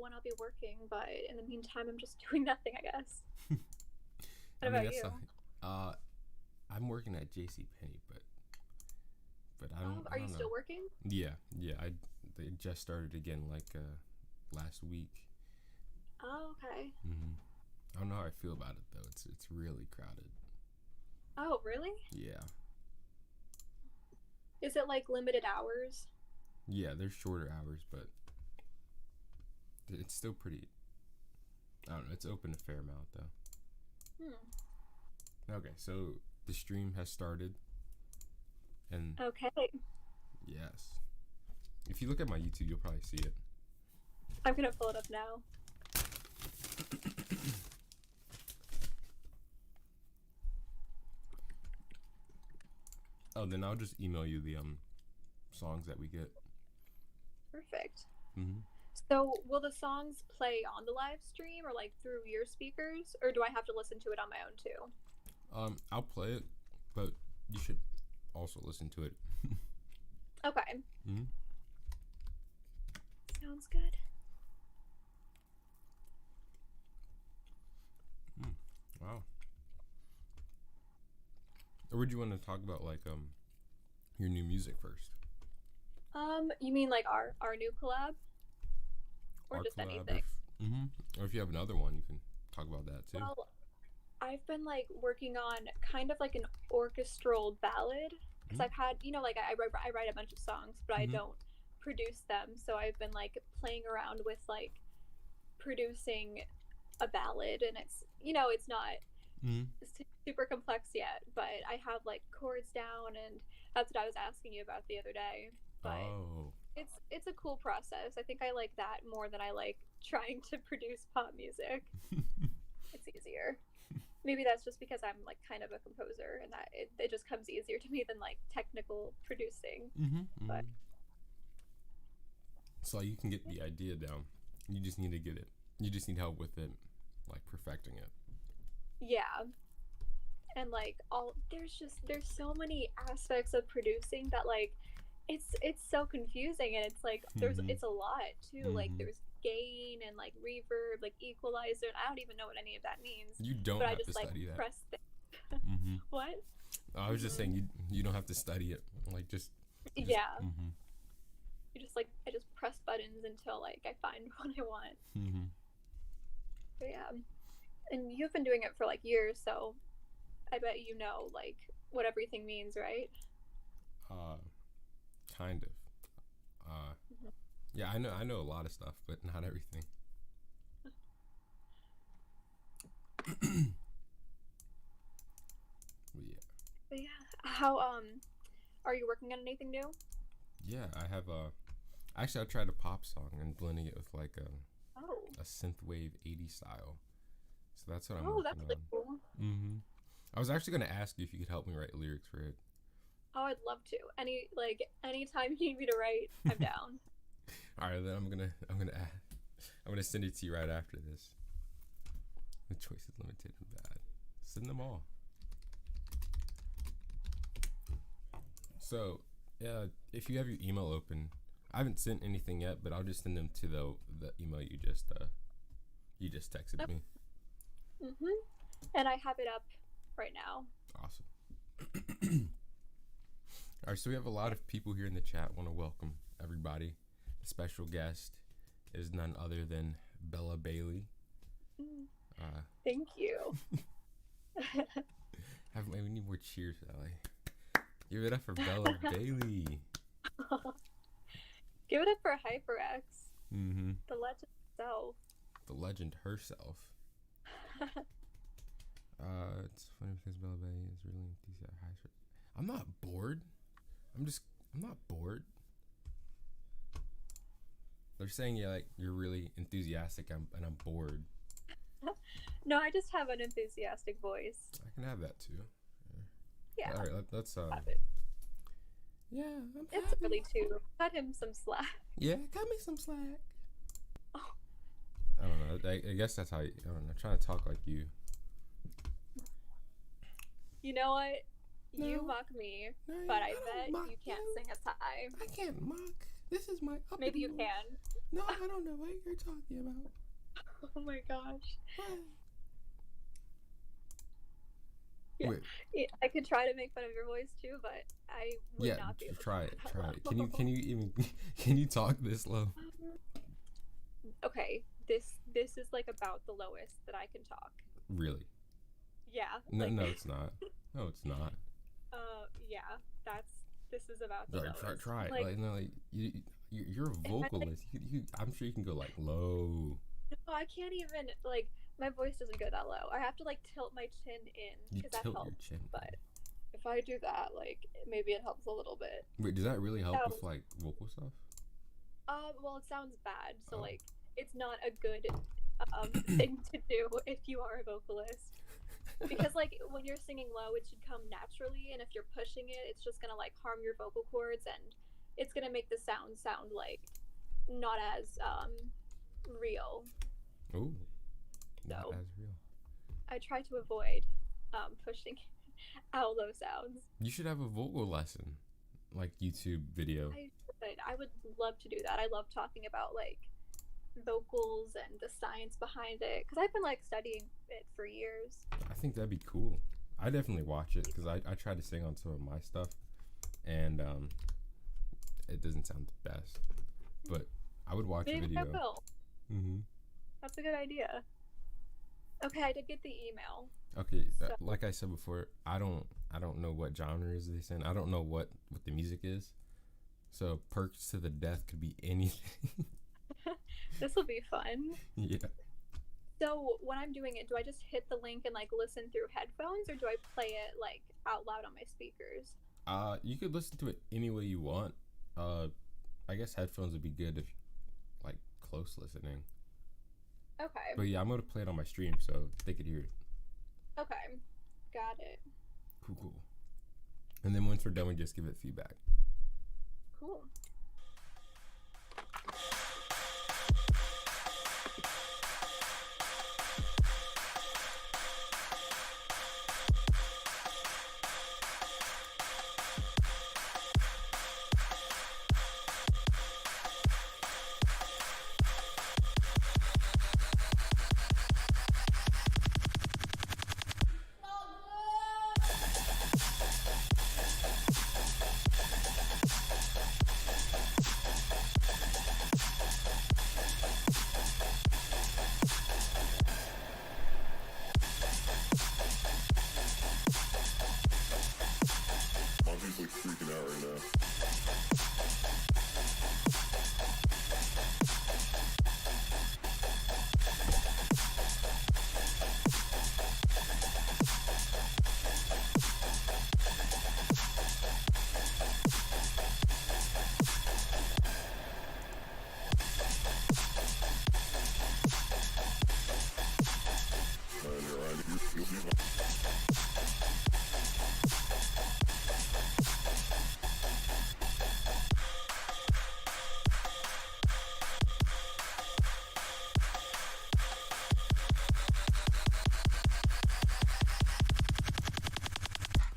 when I'll be working, but in the meantime, I'm just doing nothing, I guess. I What mean, about that's you? not. Uh, I'm working at J.C. Penney, but I don't Oh, I are you don't know. still working? Yeah. I They just started again like last week. Oh, okay. I don't know how I feel about it though. It's really crowded. Oh, really? Yeah. Is it like limited hours? Yeah, there's shorter hours, but it's still pretty. I don't know. It's open a fair amount though. Hmm. Okay, so the stream has started, and Okay. yes, if you look at my YouTube, you'll probably see it. I'm gonna pull it up now. Oh, then I'll just email you the songs that we get. Perfect. Mm-hmm. So, will the songs play on the live stream or like through your speakers, or do I have to listen to it on my own too? I'll play it, but you should also listen to it. Okay. Mm-hmm. Sounds good. Wow. Or would you want to talk about like your new music first? You mean like our new collab, or Our just collab, anything? or if you have another one, you can talk about that too. Well, I've been like working on kind of like an orchestral ballad because I've had, like I write a bunch of songs, but I Mm-hmm. don't produce them. So I've been like playing around with like producing a ballad, and it's not Mm-hmm. super complex yet, but I have like chords down, and that's what I was asking you about the other day. But Oh. it's a cool process. I think I like that more than I like trying to produce pop music. It's easier. Maybe that's just because I'm like kind of a composer, and that it just comes easier to me than like technical producing. Mm-hmm. But Mm-hmm. So you can get the idea down. You just need to get it. You just need help with it, like perfecting it. yeah, and like there's so many aspects of producing that like it's so confusing, and it's like Mm-hmm. it's a lot too. Like Mm-hmm. there's gain and like reverb, like equalizer, and I don't even know what any of that means, You don't but I have to just like study that. press Mm-hmm. what. I was just Hmm. saying you don't have to study it. Like just. Yeah, Mm-hmm. you just like I just press buttons until like I find what I want. Mm-hmm. But yeah, and you've been doing it for like years, so I bet you know like what everything means, right? Uh, kind of. Uh, Mhm. yeah, I know a lot of stuff, but not everything. But yeah. But yeah, how are you working on anything new? Yeah, I have a. Actually, I tried a pop song and blending it with like Oh, a synthwave 80s style. So that's what I'm oh, working that's really on. cool. Mm-hmm. I was actually gonna ask you if you could help me write lyrics for it. Oh, I'd love to. Anytime you need me to write, I'm down. All right, then I'm gonna send it to you right after this. The choice is limited and bad. Send them all. So, yeah, if you have your email open, I haven't sent anything yet, but I'll just send them to the email you just texted me. Mhm. And I have it up right now. Awesome. All right, so we have a lot of people here in the chat. Want to welcome everybody. The special guest is none other than Bella Baylee. Mm, Uh, thank you. we need more cheers, Ellie. Give it up for Bella Baylee. Give it up for HyperX, Mm-hmm. the legend itself. The legend herself. It's funny because Bella Baylee is really enthusiastic. I'm not bored. I'm not bored. They're saying you're really enthusiastic and I'm bored. No, I just have an enthusiastic voice. I can have that too. Yeah, All right, let's have it. Yeah, I'm It's happy. early to cut him some slack. Yeah, cut me some slack. Oh, I don't know. I guess that's how I don't know. Trying to talk like you. you know what? You No, mock me, no, but I I don't bet mock you can't you. sing a time. I can't mock. This is my uppity Maybe you voice. can. No, I don't know what you're talking about. Oh my gosh. What? Yeah. Wait. I could try to make fun of your voice too, but I would not be able to try do it. that Try it. well. Can you even can you talk this low? Okay, this is like about the lowest that I can talk. Really? Yeah. No, like, no, it's not. No, it's not. yeah. This is about the lowest. Try it. Like, Like, no, like you're a vocalist. I'm sure you can go like low. no, I can't even like my voice doesn't go that low. I have to like tilt my chin in You because that tilt your helps. chin. But if I do that, like maybe it helps a little bit. Wait, does that really help with like vocal stuff? Well, it sounds bad, so Oh. like it's not a good thing to do if you are a vocalist. Because like when you're singing low, it should come naturally, and if you're pushing it, it's just gonna like harm your vocal cords, and it's gonna make the sound like not as real. Ooh, not So as real. I try to avoid pushing out low sounds. You should have a vocal lesson, like YouTube video. I would love to do that. I love talking about like vocals and the science behind it because I've been like studying it for years. I think that'd be cool. I definitely watch it because I try to sing on some of my stuff, and it doesn't sound the best, but I would watch a video. I will. Mm-hmm. That's a good idea. Okay, I did get the email. Okay, like I said before, I don't know what genres they send. I don't know what the music is. So Perks to the Death could be anything. This will be fun. Yeah. So when I'm doing it, do I just hit the link and like listen through headphones, or do I play it like out loud on my speakers? You could listen to it any way you want. I guess headphones would be good if like close listening. Okay. But yeah, I'm gonna play it on my stream so they could hear it. Okay. Got it. Cool. And then once we're done, we just give it feedback. Cool. Monty's like freaking out right now.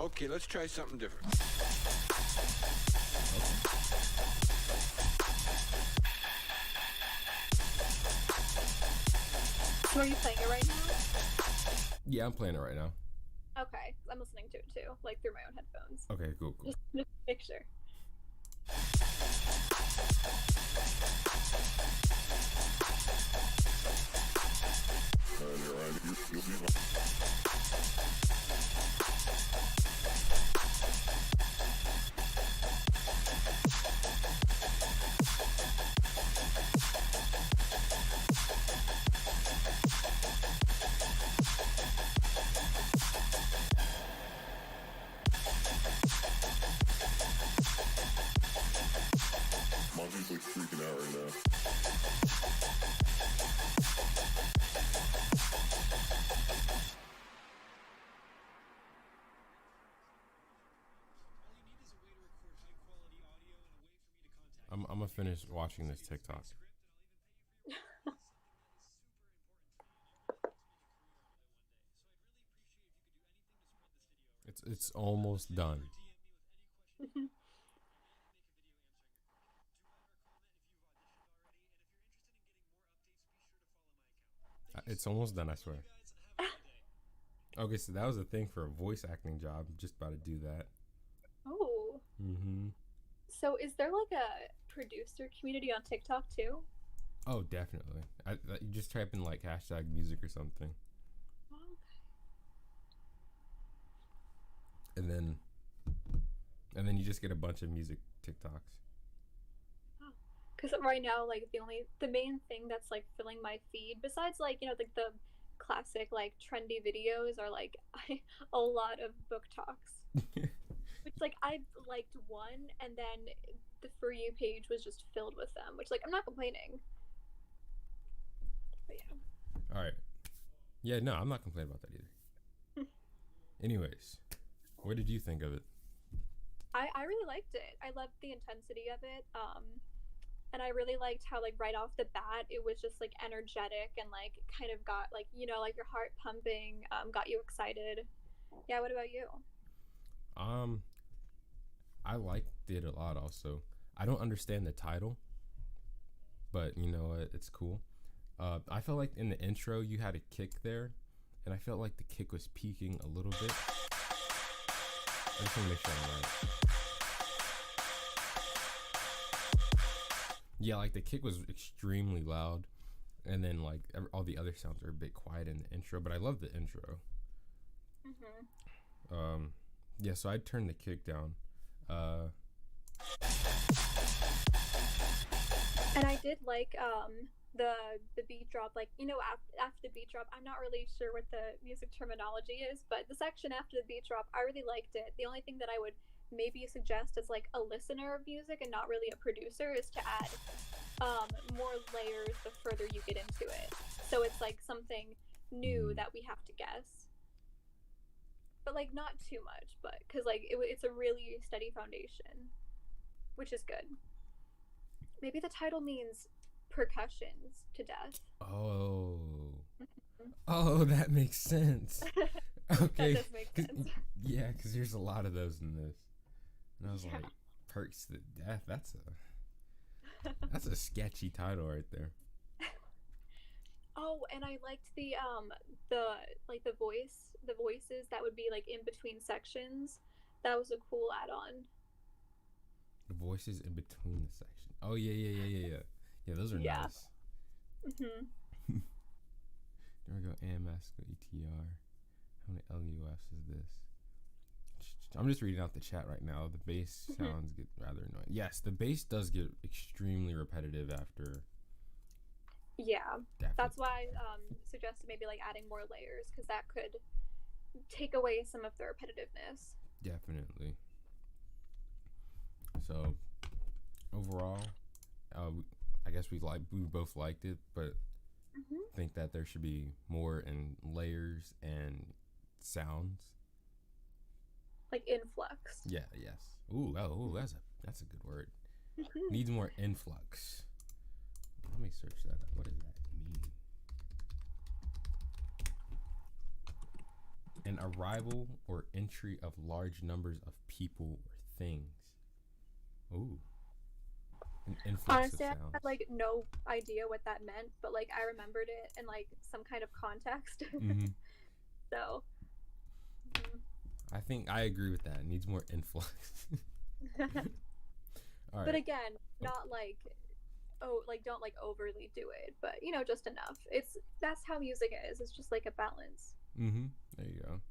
Okay, let's try something different. So are you playing it right now? Yeah, I'm playing it right now. Okay, I'm listening to it too, like through my own headphones. Okay, cool. Just make sure. Monty's like freaking out right now. I'm gonna finish watching this TikTok. It's almost done. It's almost done, I swear. Okay, so that was a thing for a voice acting job. I'm just about to do that. Oh. Mm-hmm. So is there like a producer community on TikTok too? Oh, definitely. You just type in like hashtag music or something, Oh, and then you just get a bunch of music TikToks. because right now, like the main thing that's like filling my feed, besides like like the classic like trendy videos, are like a lot of book talks. Which like I liked one, and then the For You page was just filled with them. Which like I'm not complaining, but yeah. All right. Yeah, no, I'm not complaining about that either. Anyways, what did you think of it? I really liked it. I loved the intensity of it. And I really liked how like right off the bat it was just like energetic and like kind of got like like your heart pumping, got you excited. Yeah, what about you? Um, I liked it a lot. Also, I don't understand the title, but you know what? It's cool. I felt like in the intro you had a kick there, and I felt like the kick was peaking a little bit. I just want to make sure I'm right. Yeah, like the kick was extremely loud, and then like all the other sounds are a bit quiet in the intro. But I love the intro. Yeah, so I'd turn the kick down. And I did like the beat drop, like after the beat drop. I'm not really sure what the music terminology is, but the section after the beat drop, I really liked it. The only thing that I would maybe suggest as like a listener of music and not really a producer is to add more layers the further you get into it. So it's like something new that we have to guess, but like not too much, but because like it's a really steady foundation, which is good. Maybe the title means percussions to death. Oh. Oh, that makes sense. Okay. That does make sense. Yeah, because there's a lot of those in this. And I was like, perks to death. That's a sketchy title right there. Oh, and I liked the like the voices that would be like in between sections. That was a cool add-on. The voices in between the section. Oh yeah. Yeah, those are nice. There we go. AMS ETR. How many LUFs is this? I'm just reading out the chat right now. The bass sounds get rather annoying. Yes, the bass does get extremely repetitive after. Yeah, Definitely. that's why I suggested maybe like adding more layers, because that could take away some of the repetitiveness. Definitely. So overall, I guess we both liked it, but think that there should be more in layers and sounds. Like influx. Yeah. Yes. Ooh. That's a good word. Needs more influx. Let me search that up. What does that mean? An arrival or entry of large numbers of people or things. Ooh. An influx Honestly, of I sounds. had like no idea what that meant, but like I remembered it in like some kind of context. So. I think I agree with that. It needs more influx. All right. But again, not like don't like overly do it, but just enough. That's how music is. It's just like a balance. There you go.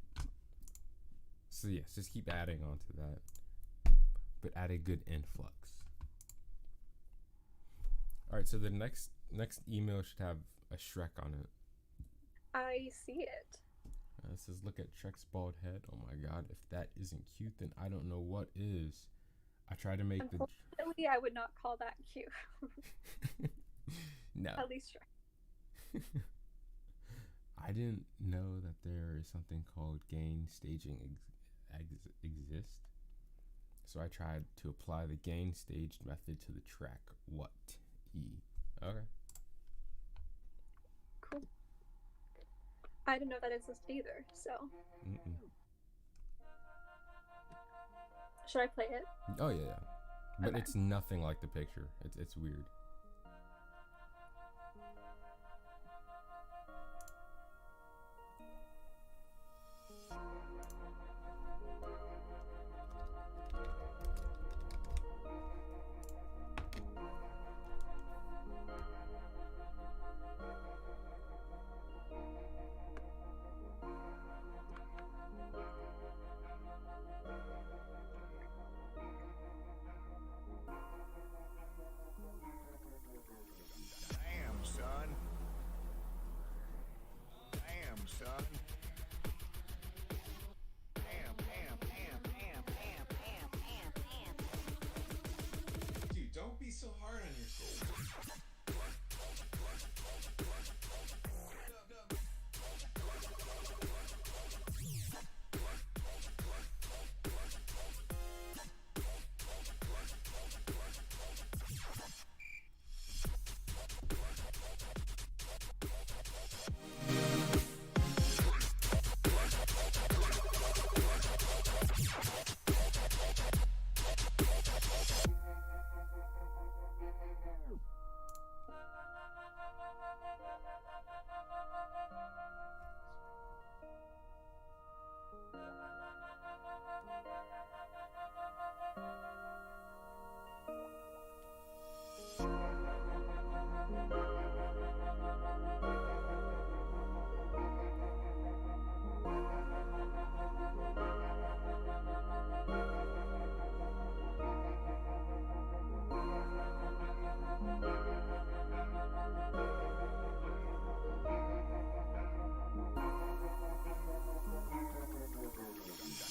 So yes, just keep adding on to that, but add a good influx. All right. So the next email should have a Shrek on it. I see it. It says, "Look at Shrek's bald head. Oh my God! If that isn't cute, then I don't know what is." I try to make Unfortunately, I would not call that cute. No. At least Shrek. I didn't know that there is something called gain staging exist. So I tried to apply the gain staged method to the track What E. Okay. Cool. I didn't know that existed either, so. Should I play it? Oh yeah. But it's nothing like the picture. It's weird. Damn, son. Damn, son. Dude, don't be so hard on yourself.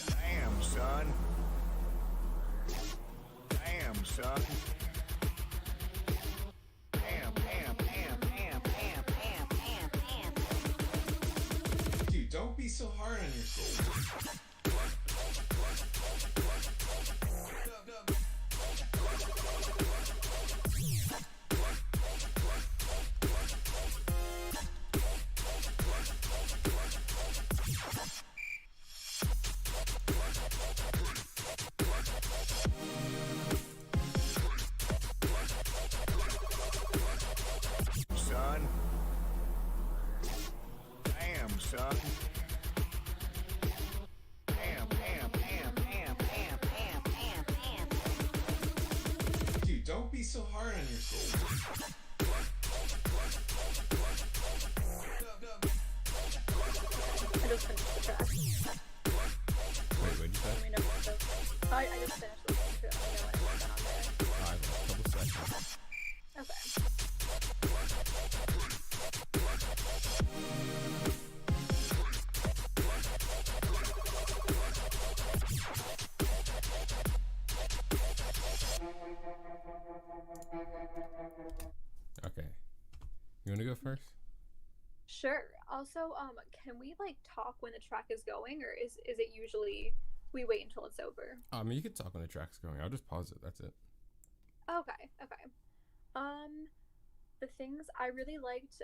Damn, son. Damn, son. Dude, don't be so hard on yourself. Son. Damn, son. Dude, don't be so hard on yourself. I just finished the track. Wait, what'd you say? Let me know when it's I just finished listening to it. Let me know when it's done on there. A couple seconds. Okay. Okay. You want to go first? Sure. Also, can we like talk when the track is going, or is it usually we wait until it's over? I mean, you could talk when the track's going. I'll just pause it. That's it. Okay. The things I really liked,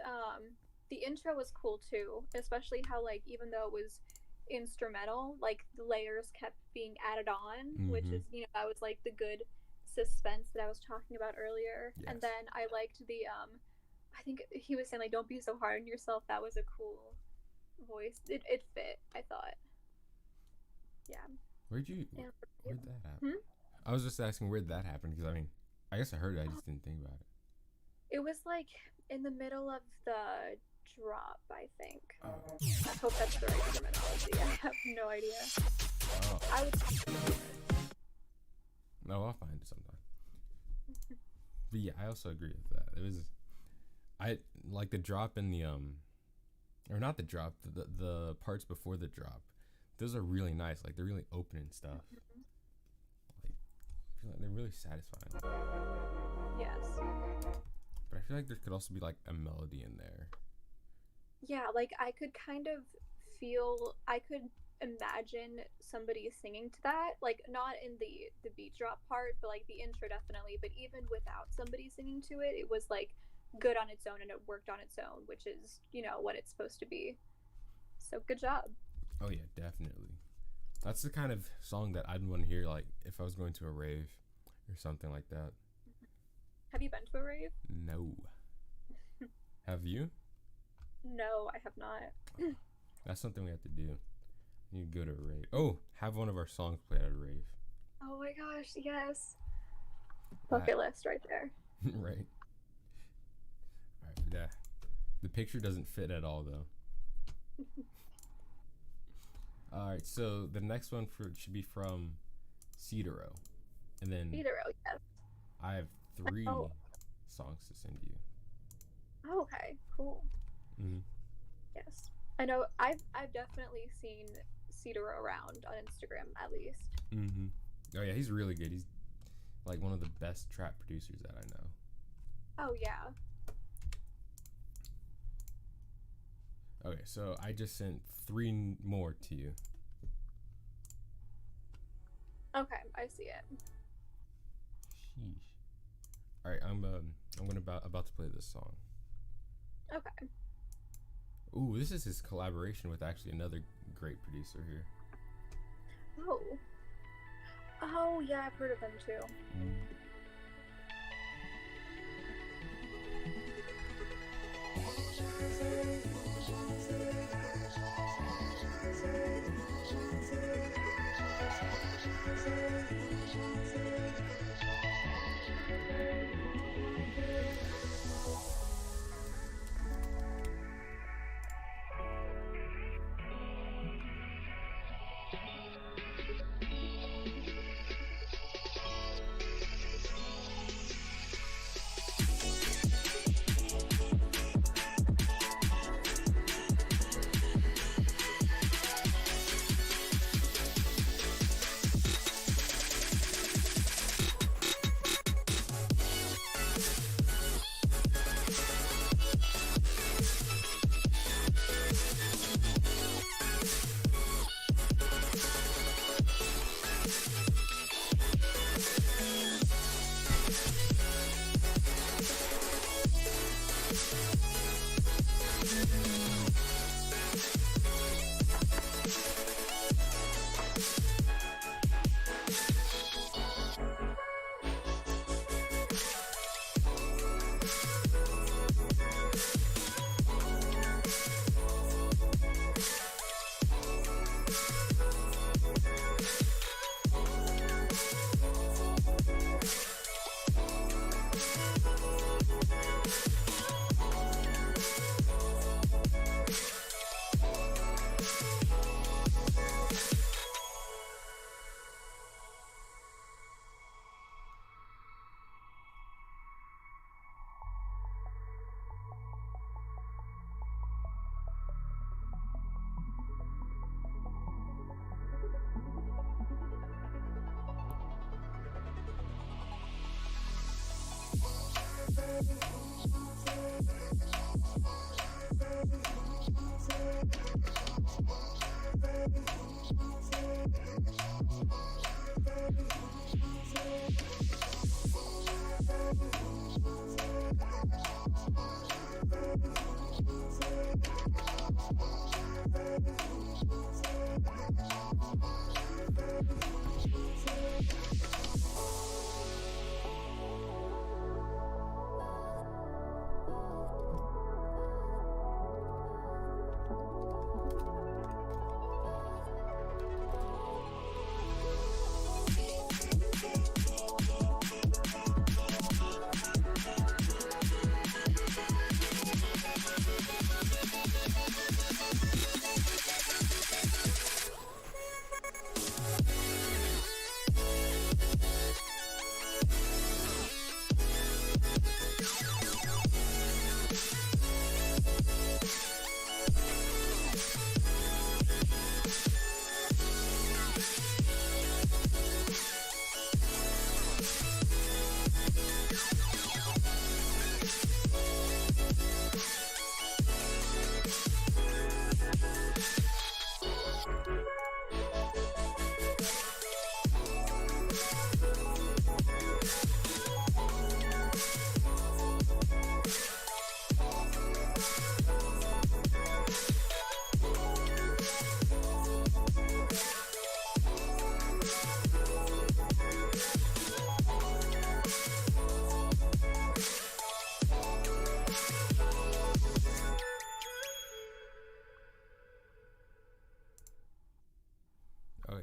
the intro was cool too, especially how like even though it was instrumental, like the layers kept being added on, which is that was like the good suspense that I was talking about earlier. Yes. And then I liked the I think he was saying like don't be so hard on yourself. That was a cool voice. It fit, I thought. Yeah. Where'd Yeah. that happen? I was just asking where'd that happen because I mean, I guess I heard it. I just didn't think about it. It was like in the middle of the drop, I think. Oh. I hope that's the right terminology. I have no idea. Oh. I would talk to the words. No, I'll find it sometime. But yeah, I also agree with that. It was, I like the drop in the or not the drop, the parts before the drop. Those are really nice. Like they're really open and stuff. Like, I feel like they're really satisfying. Yes. But I feel like there could also be like a melody in there. Yeah, like I could kind of I could imagine somebody singing to that, like not in the beat drop part, but like the intro definitely, but even without somebody singing to it, it was like good on its own and it worked on its own, which is, what it's supposed to be. So good job. Oh yeah, definitely. That's the kind of song that I'd want to hear like if I was going to a rave or something like that. Have you been to a rave? No. Have you? No, I have not. That's something we have to do. You go to a rave. Oh, have one of our songs played at a rave. Oh my gosh, yes. Bucket list right there. Right. All right, yeah. The picture doesn't fit at all, though. All right, so the next one should be from Cedaro. And then Cedaro, yes. I have 3 songs to send you. Oh, okay, cool. Mm-hmm. Yes. I know I've definitely seen Cedaro around on Instagram at least. Mm-hmm. Oh yeah, he's really good. He's like one of the best trap producers that I know. Oh yeah. Okay, so I just sent 3 more to you. Okay, I see it. Sheesh. All right, I'm about to play this song. Okay. Ooh, this is his collaboration with actually another great producer here. Oh. Oh yeah, I've heard of them too.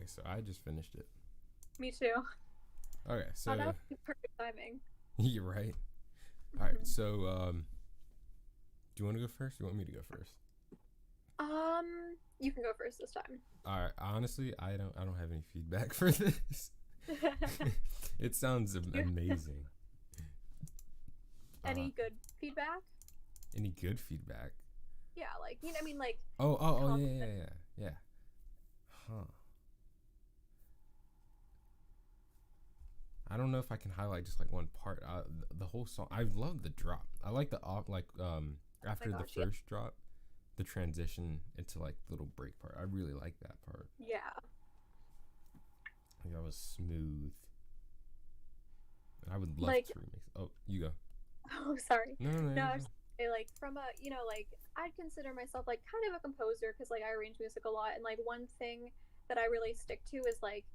Okay, so I just finished it. Me too. Okay, so Oh, that was perfect timing. you're right. All right, so do you want to go first? Or you want me to go first? You can go first this time. All right. Honestly, I don't have any feedback for this. It sounds amazing. Any good feedback? Any good feedback? Yeah, like, you know, I mean, like. Oh, yeah. Huh. I don't know if I can highlight just like one part. The whole song. I love the drop. I like the after the first drop, the transition into like the little break part. I really like that part. Yeah. Like that was smooth. I would love Like- to remix. Oh, you go. Oh, sorry. No. No, I was say, like, from a, you know, like, I'd consider myself like kind of a composer because like I arrange music a lot, and like one thing that I really stick to is like,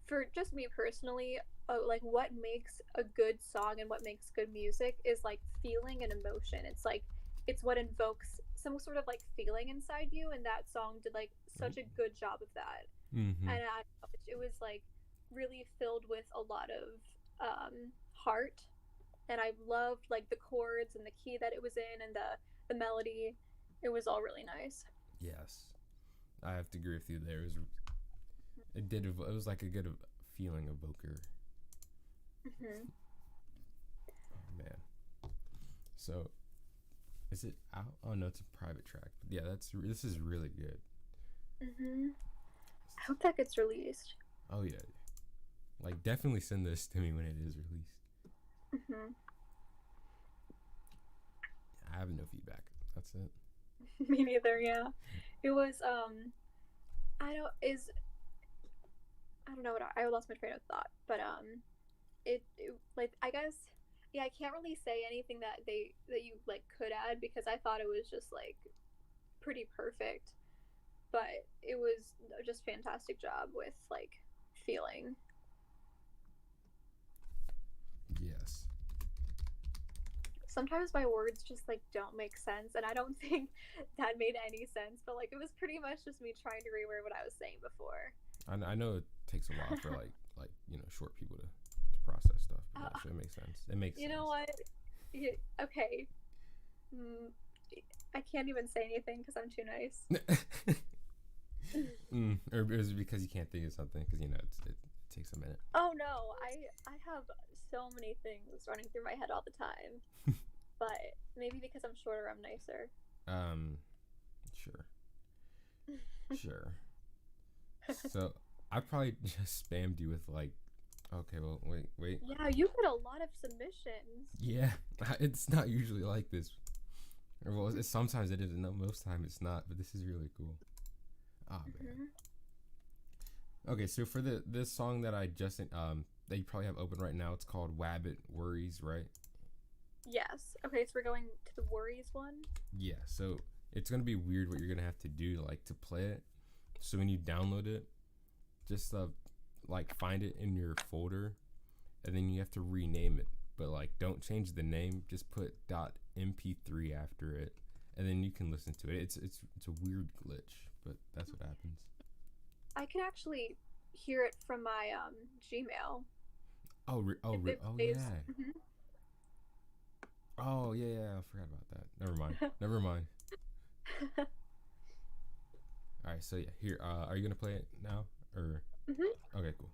for just me personally, like what makes a good song and what makes good music is like feeling and emotion. It's like, it's what invokes some sort of like feeling inside you, and that song did like such a good job of that. Mm-hmm. And it was like really filled with a lot of heart, and I loved like the chords and the key that it was in, and the melody. It was all really nice. Yes, I have to agree with you there. It was like a good feeling evoker. Mm-hmm. Oh man. So, is it out? Oh no, it's a private track. But yeah, this is really good. Mm-hmm. I hope that gets released. Oh yeah, like definitely send this to me when it is released. Mm-hmm. I have no feedback. That's it. Me neither. Yeah, it was. I don't know what I lost my train of thought, but it like, I guess, yeah, I can't really say anything that you like could add, because I thought it was just like pretty perfect, but it was just fantastic job with like feeling. Yes. Sometimes my words just like don't make sense, and I don't think that made any sense, but like it was pretty much just me trying to reword what I was saying before. I know it takes a while for like you know, short people to process stuff. But yeah, so it makes sense. It makes You sense. know what? Okay. I can't even say anything because I'm too nice. Or is it because you can't think of something? Because, you know, it takes a minute. Oh no, I have so many things running through my head all the time. But maybe because I'm shorter, I'm nicer. Sure. So I probably just spammed you with like, okay, well, wait. Yeah, you get a lot of submissions. Yeah, it's not usually like this. Or, well, sometimes it is, and most time it's not. But this is really cool. Ah man. Okay, so for this song that I just that you probably have open right now, it's called Wabbit Worries, right? Yes. Okay, so we're going to the Worries one. Yeah. So it's gonna be weird what you're gonna have to do to play it. So when you download it, just like find it in your folder, and then you have to rename it. But like, don't change the name. Just put .mp3 after it, and then you can listen to it. It's a weird glitch, but that's what happens. I can actually hear it from my Gmail. Oh yeah. Mm-hmm. Oh yeah, I forgot about that. Never mind. All right, so yeah, here. Are you gonna play it now, or? Mm-hmm. Okay, cool.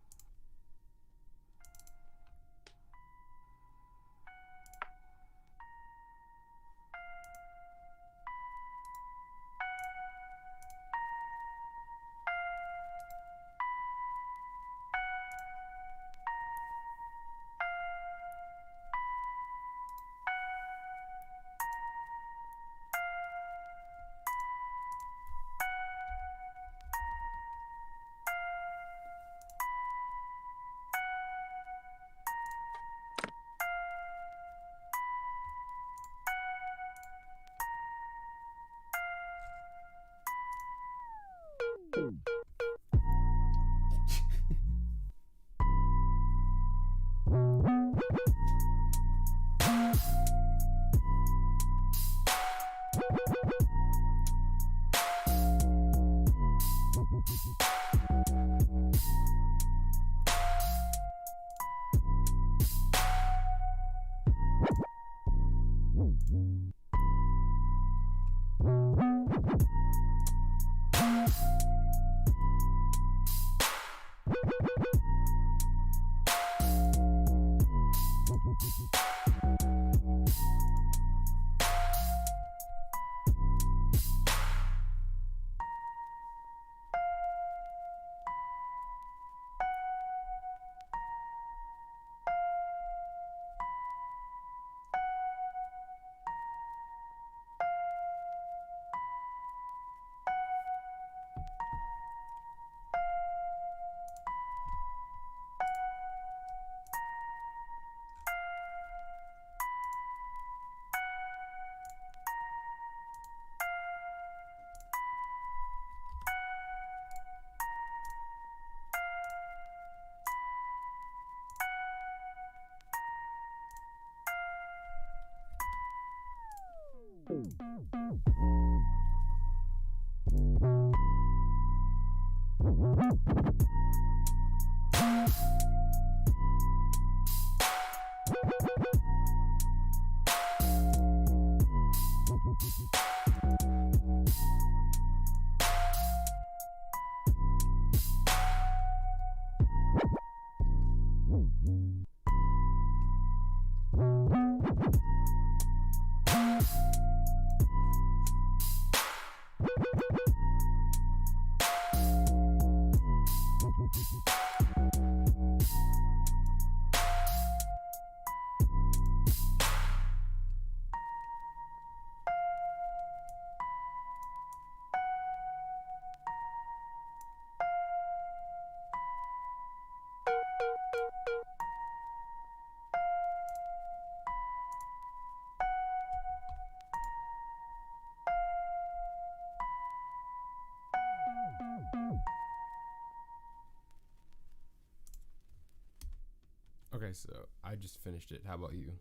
Okay, so I just finished it. How about you?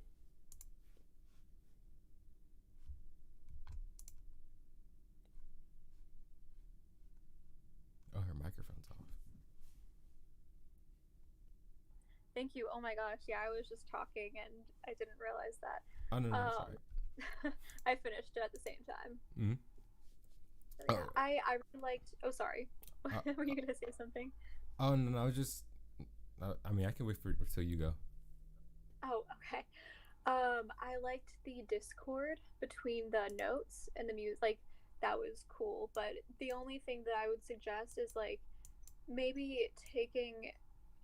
Oh, her microphone's off. Thank you. Oh my gosh. Yeah, I was just talking and I didn't realize that. Oh, no, sorry. I finished it at the same time. Mm-hmm. So, yeah, I really liked. Oh, sorry. Were you gonna say something? Oh, no, I was just. I mean, I can wait until you go. Oh, okay. I liked the discord between the notes and the music. Like, that was cool. But the only thing that I would suggest is, like, maybe taking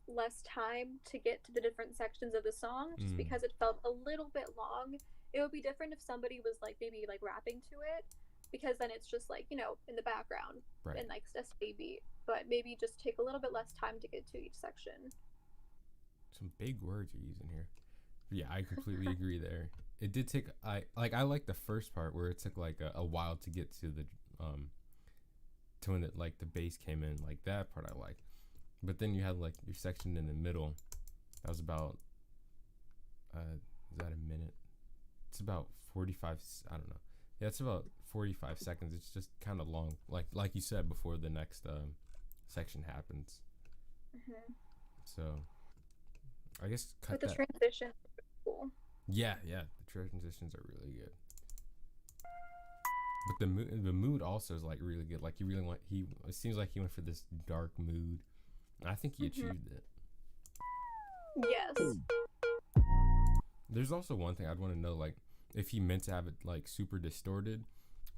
less time to get to the different sections of the song, just because it felt a little bit long. It would be different if somebody was, like, maybe, like, rapping to it, because then it's just, like, you know, in the background, Right. and, like, a steady beat. But maybe just take a little bit less time to get to each section. Some big words you're using here. But yeah, I completely agree there. It did take I like the first part where it took like a while to get to the to when it, like the bass came in. Like that part I like. But then you had like your section in the middle. That was about is that a minute? It's about 45, I don't know. Yeah, it's about 45 seconds. It's just kind of long. Like you said, before the next section happens. Mm-hmm. So I guess cut But the transition is cool. Yeah, the transitions are really good. But the mood also is like really good. Like it seems like he went for this dark mood. I think he achieved it. Yes. There's also one thing I'd want to know, like if he meant to have it like super distorted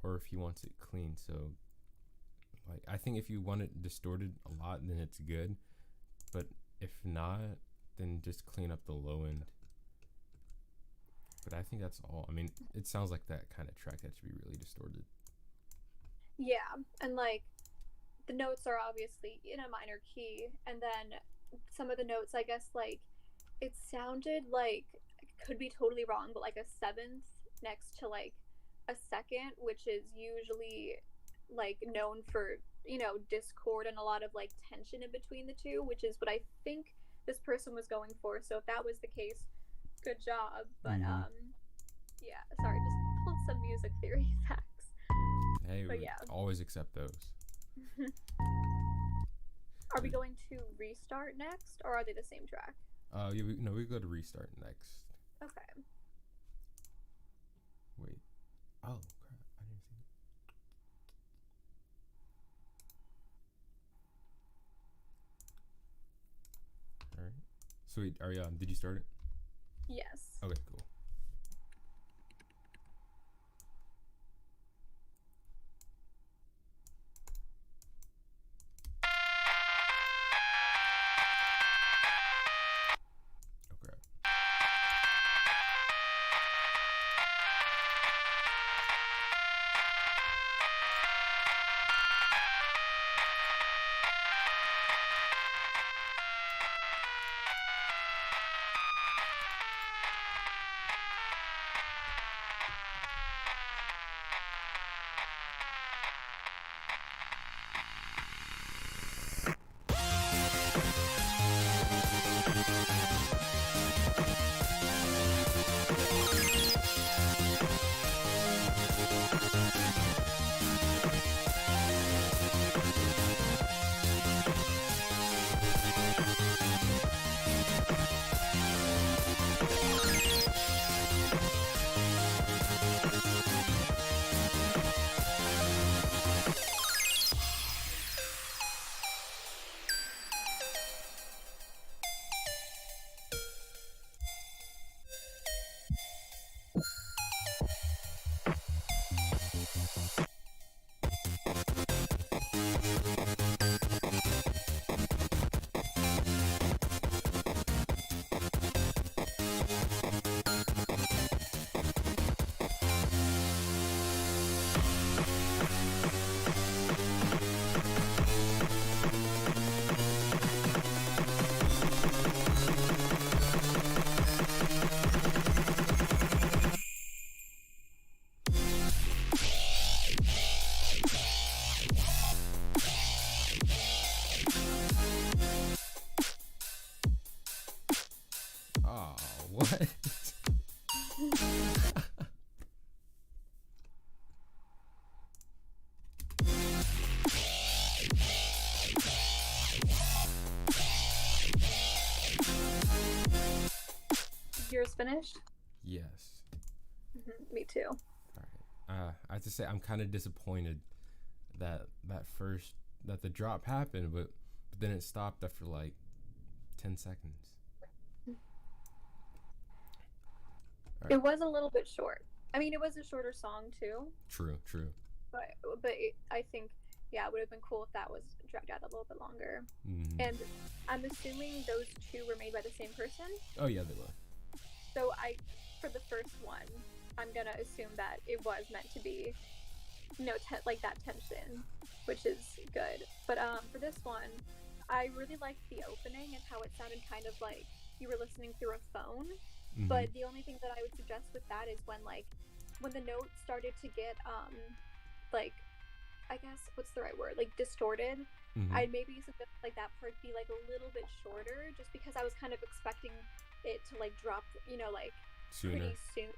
or if he wants it clean. So like I think if you want it distorted a lot, then it's good. But if not, then just clean up the low end. But I think that's all. I mean, it sounds like that kind of track that should be really distorted. Yeah, and like the notes are obviously in a minor key, and then some of the notes, I guess, like it sounded like, could be totally wrong, but like a seventh next to like a second, which is usually like known for, you know, discord and a lot of like tension in between the two, which is what I think this person was going for. So if that was the case, good job. But yeah, sorry, just pulled some music theory facts. Hey, but we yeah, always accept those. Are we going to restart next, or are they the same track? Yeah, we go to restart next. Okay. Wait. Oh crap! I didn't see it. All right. Sweet. Ariane, did you start it? Yes. Okay, cool. Okay. What? Yours finished? Yes. Me too. All right. I have to say I'm kind of disappointed that the drop happened, but then it stopped after like 10 seconds. It was a little bit short. I mean, it was a shorter song too. True. But I think, yeah, it would have been cool if that was dragged out a little bit longer. Mm-hmm. And I'm assuming those two were made by the same person. Oh yeah, they were. So for the first one, I'm gonna assume that it was meant to be, like that tension, which is good. But for this one, I really liked the opening and how it sounded kind of like you were listening through a phone. Mm-hmm. But the only thing that I would suggest with that is when the notes started to get like, I guess what's the right word, like distorted. Mm-hmm. I'd maybe suggest like that part be like a little bit shorter, just because I was kind of expecting it to like drop, like Sooner. pretty soon.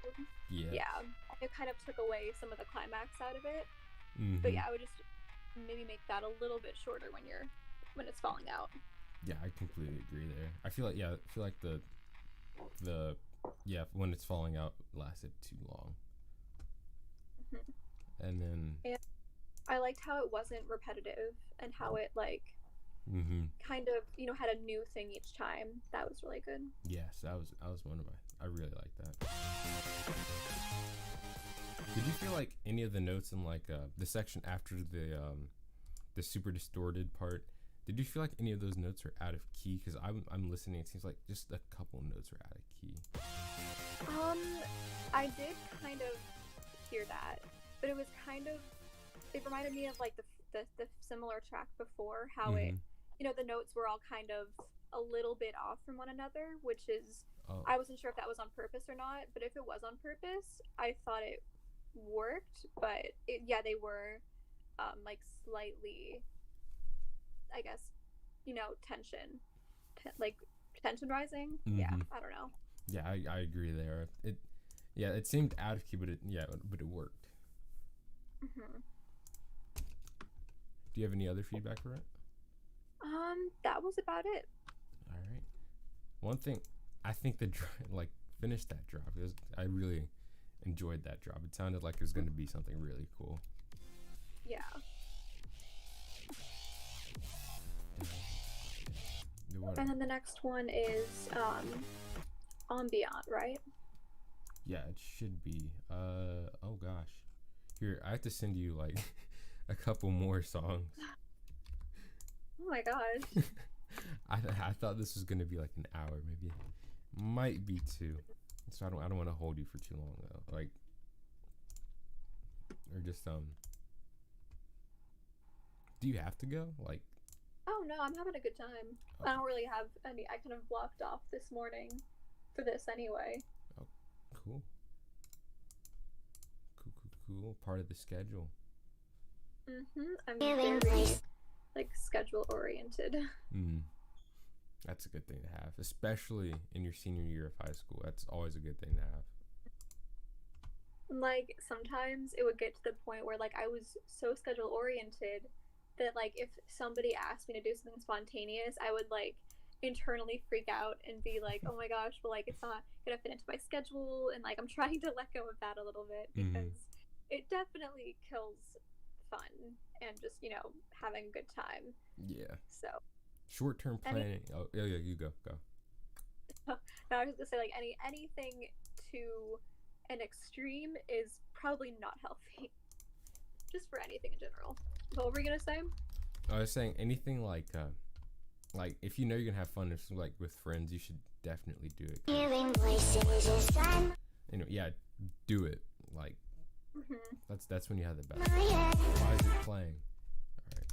Yeah, it kind of took away some of the climax out of it. Mm-hmm. But yeah, I would just maybe make that a little bit shorter when it's falling out. Yeah, I completely agree there. I feel like the when it's falling out lasted too long. Mm-hmm. And then I liked how it wasn't repetitive and how it like kind of had a new thing each time. That was really good. Yes, that was one of I really like that. Did you feel like any of the notes in like the section after the super distorted part? Did you feel like any of those notes are out of key? Because I'm listening. It seems like just a couple notes are out of key. I did kind of hear that, but it was it reminded me of like the similar track before, how it, the notes were all kind of a little bit off from one another, which is, I wasn't sure if that was on purpose or not, but if it was on purpose, I thought it worked. But they were like slightly, I guess, tension rising. Mm-hmm. Yeah, I don't know. Yeah, I agree there. It seemed out of key, but it worked. Mm-hmm. Do you have any other feedback for it? That was about it. All right. One thing, I think finish that drop. I really enjoyed that drop. It sounded like it was going to be something really cool. Yeah. And then the next one is ambient, right? Yeah, it should be. Oh gosh. Here, I have to send you like a couple more songs. Oh my gosh. I thought this was gonna be like an hour, maybe. Might be 2. So I don't want to hold you for too long though. Like, or just do you have to go? Like, oh no, I'm having a good time. I don't really have any. I kind of blocked off this morning for this anyway. Oh, cool. Cool. Part of the schedule. I'm very like schedule oriented. That's a good thing to have, especially in your senior year of high school. That's always a good thing to have. Like sometimes it would get to the point where like I was so schedule oriented that like if somebody asked me to do something spontaneous, I would like internally freak out and be like, oh my gosh, but like it's not gonna fit into my schedule, and like I'm trying to let go of that a little bit because it definitely kills fun and just having a good time. Yeah. So short-term planning. You go. No, I was just gonna say like anything to an extreme is probably not healthy. Just for anything in general. What were you gonna say? I was saying anything like if you know you're gonna have fun, like with friends, you should definitely do it. Hearing voices inside. Yeah, do it. Like that's when you have the best. Why is it playing? All right,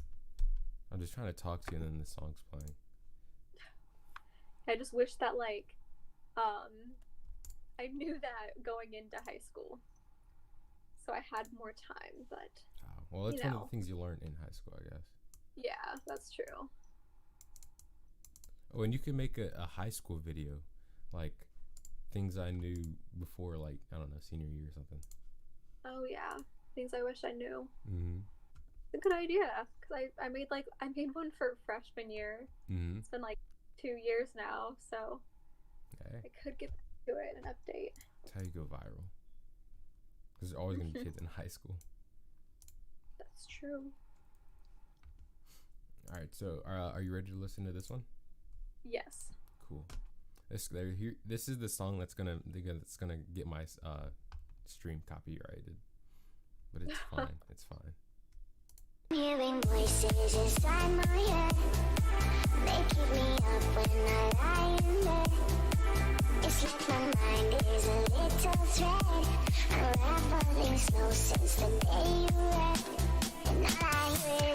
I'm just trying to talk to you, and then the song's playing. I just wish that like, I knew that going into high school, so I had more time. But well, that's one of the things you learn in high school, I guess. Yeah, that's true. Oh, and you can make a high school video, like things I knew before, like, I don't know, senior year or something. Oh yeah, things I wish I knew. Mm-hmm. It's a good idea because I made one for freshman year. Mm-hmm. It's been like 2 years now, so Okay. I could get back to it and update. That's how you go viral. Because there's always going to be kids in high school. That's true. All right, so are you ready to listen to this one? Yes. Cool. This is the song that's gonna get my stream copyrighted, but it's fine. It's fine. Hearing voices inside my head. They keep me up when I lie in bed. It's like my mind is a little thread, unraveling slow since the day you left. And all I hear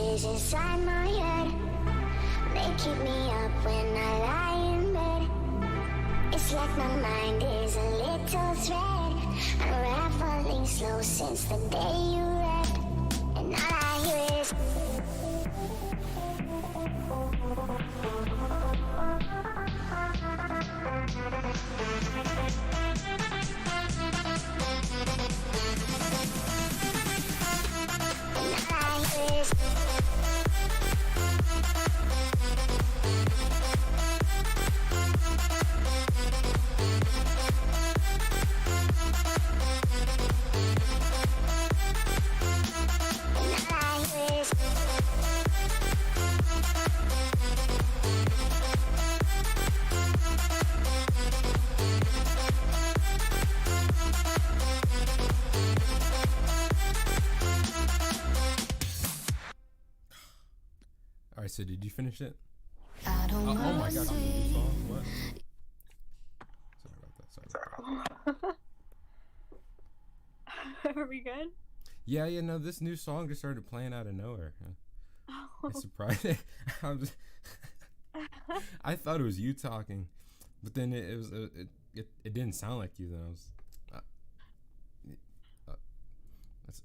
is inside my head. They keep me up when I lie in bed. It's like my mind is a little thread, unraveling slow since the day you left. And all I hear is Alright, so did you finish it? I don't Oh my god, what? Sorry about that. Are we good? Yeah, no, this new song just started playing out of nowhere. Oh. It's surprising. I thought it was you talking, but then it didn't sound like you. Then I was.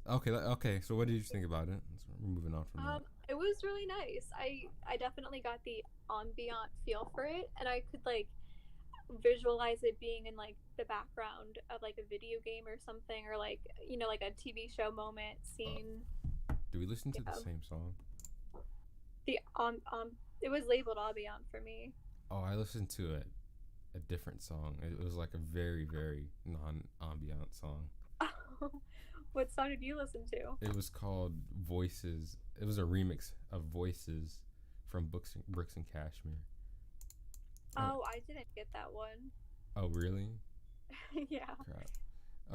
Okay. So what did you think about it? We're moving on from that. It was really nice. I definitely got the ambient feel for it, and I could like visualize it being in like the background of like a video game or something, or like like a TV show moment scene. Do we listen to the same song? The it was labeled ambient for me. Oh, I listened to a different song. It was like a very, very non-ambient song. What song did you listen to? It was called Voices. It was a remix of Voices from Brooks and Cashmere. Oh, I didn't get that one. Oh, really? Yeah. Crap.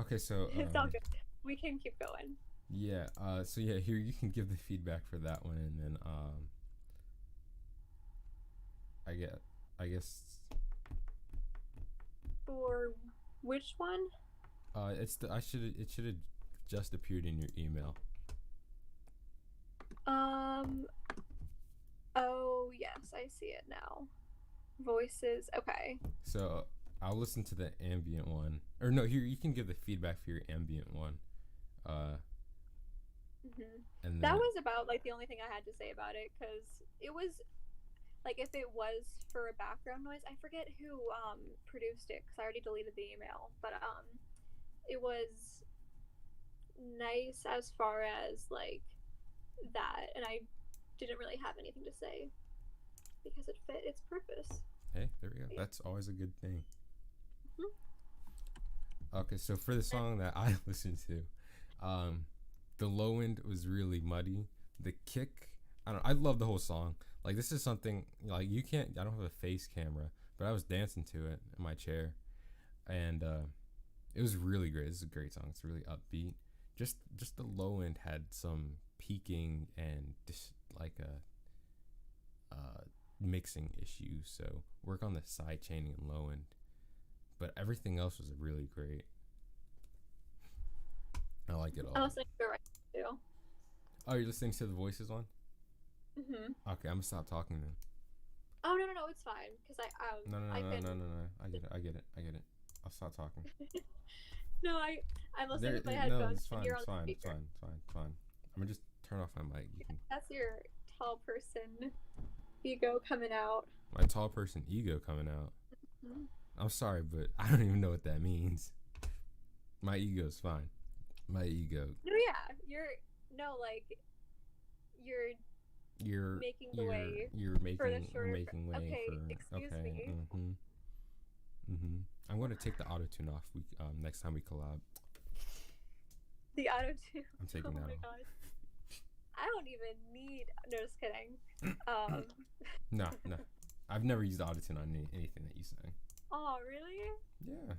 Okay, so it's all good. We can keep going. Yeah. So yeah, here you can give the feedback for that one, and then I guess. For which one? It should have just appeared in your email. Oh yes, I see it now. Voices. Okay. So I'll listen to the ambient one, or no, here you can give the feedback for your ambient one. And that was about like the only thing I had to say about it, because it was like, if it was for a background noise, I forget who produced it because I already deleted the email, but it was nice as far as like that, and I didn't really have anything to say because it fit its purpose. Hey, there we go. Yeah. That's always a good thing. Okay, so for the song that I listened to, the low end was really muddy. The kick, I love the whole song. Like, this is something, like, I don't have a face camera, but I was dancing to it in my chair. and it was really great. It's a great song. It's really upbeat. Just the low end had some peaking and just like a mixing issues. So work on the side chaining and low end, but everything else was really great. I like it all. I was listening to it right now too. Oh, you're listening to the Voices one? Mhm. Okay, I'm gonna stop talking then. Oh no, it's fine because I No. I I get it. I'll stop talking. No, I'm listening with my No, headphones. it's fine. And you're It's on fine. the It's speaker. fine. I'm gonna just turn off my mic. You can, That's your tall person ego coming out. my tall person ego coming out. Mhm. I'm sorry, but I don't even know what that means. My ego's fine. My ego. No, yeah, you're making the way You're for the making shorter. making way Okay, for. excuse Okay. me. I'm going to take the auto tune off. Next time we collab. The auto tune. I'm taking Oh that my off. god. I don't even need. No, just kidding. No. I've never used auto tune on anything that you sang. Oh, really? Yeah.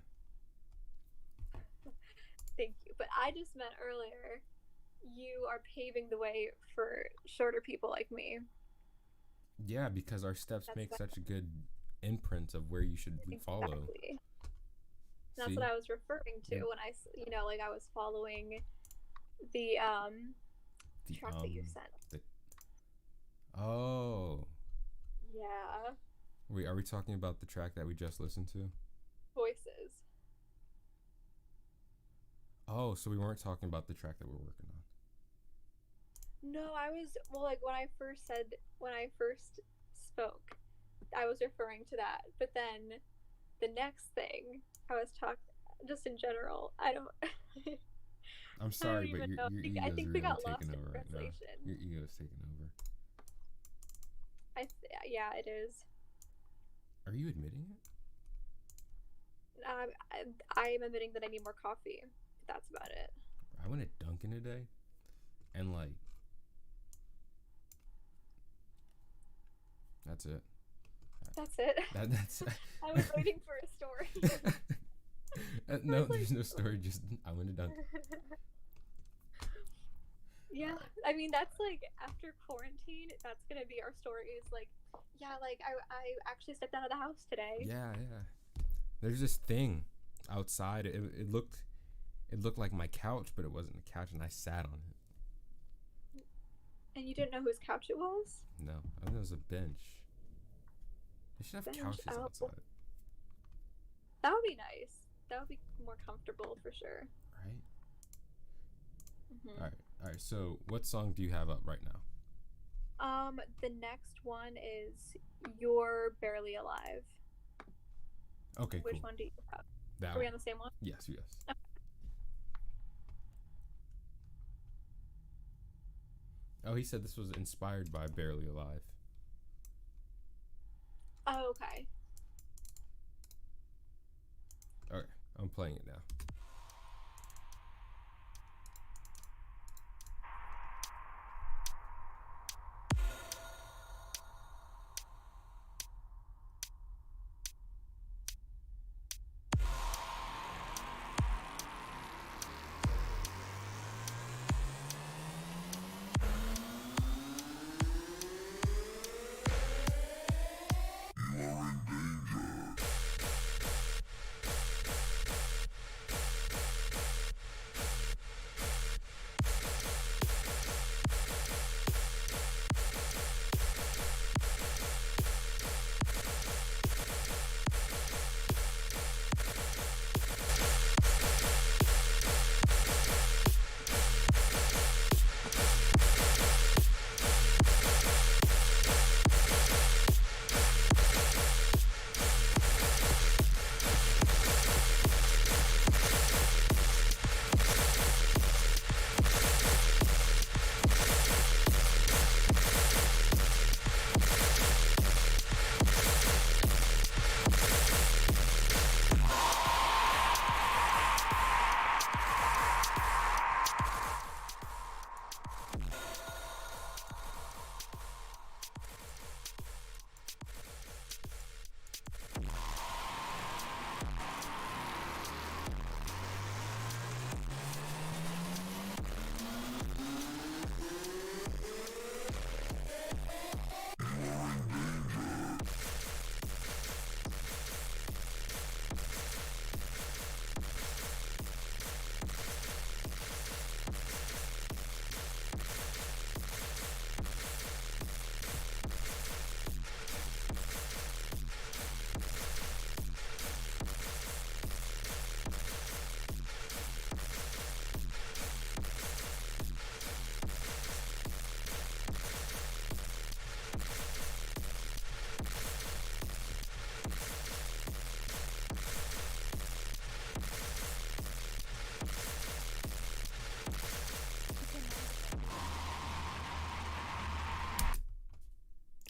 Thank you. But I just meant earlier, you are paving the way for shorter people like me. Yeah, because our steps That's make what- such a good imprint of where you should follow. Exactly. That's See? what I was referring to Yeah. when like I was following the The, track that you sent. Oh. Yeah. Wait, are we talking about the track that we just listened to? Voices. Oh, so we weren't talking about the track that we're working on. No, I was like when I first spoke, I was referring to that. But then the next thing I was talking just in general. I don't. I'm sorry, but even know. your I ego's think we really got lost taking in over right now. translation. Your ego's taking over. Yeah, it is. Are you admitting it? I am admitting that I need more coffee. But that's about it. I went to Dunkin' today, and like, that's it. That's it. That's. I was waiting for a story. No, there's no story. Just I went to Dunkin'. Yeah, I mean that's like after quarantine, that's gonna be our story. Is like, yeah, like I actually stepped out of the house today. Yeah. There's this thing outside. It looked like my couch, but it wasn't a couch, and I sat on it. And you didn't know whose couch it was? No, I think it was a bench. They should have Bench couches out. outside, That would be nice. That would be more comfortable for sure. right? Mm-hmm. All right. So, what song do you have up right now? The next one is "You're Barely Alive." Okay, Which cool. one do you have? That Are we one. on the same one? Yes. Oh, he said this was inspired by Barely Alive. Oh, okay. Okay, I'm playing it now.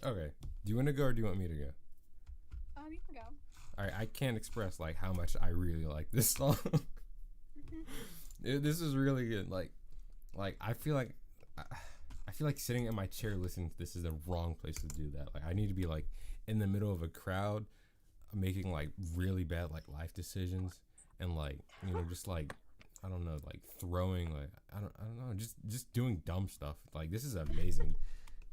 Okay. Do you want to go or do you want me to go? You can go. All right. I can't express like how much I really like this song. This is really good. Like I feel like sitting in my chair listening to this is the wrong place to do that. Like I need to be like in the middle of a crowd, making like really bad like life decisions, and like just like I don't know, like throwing like I don't know, just doing dumb stuff. Like this is amazing.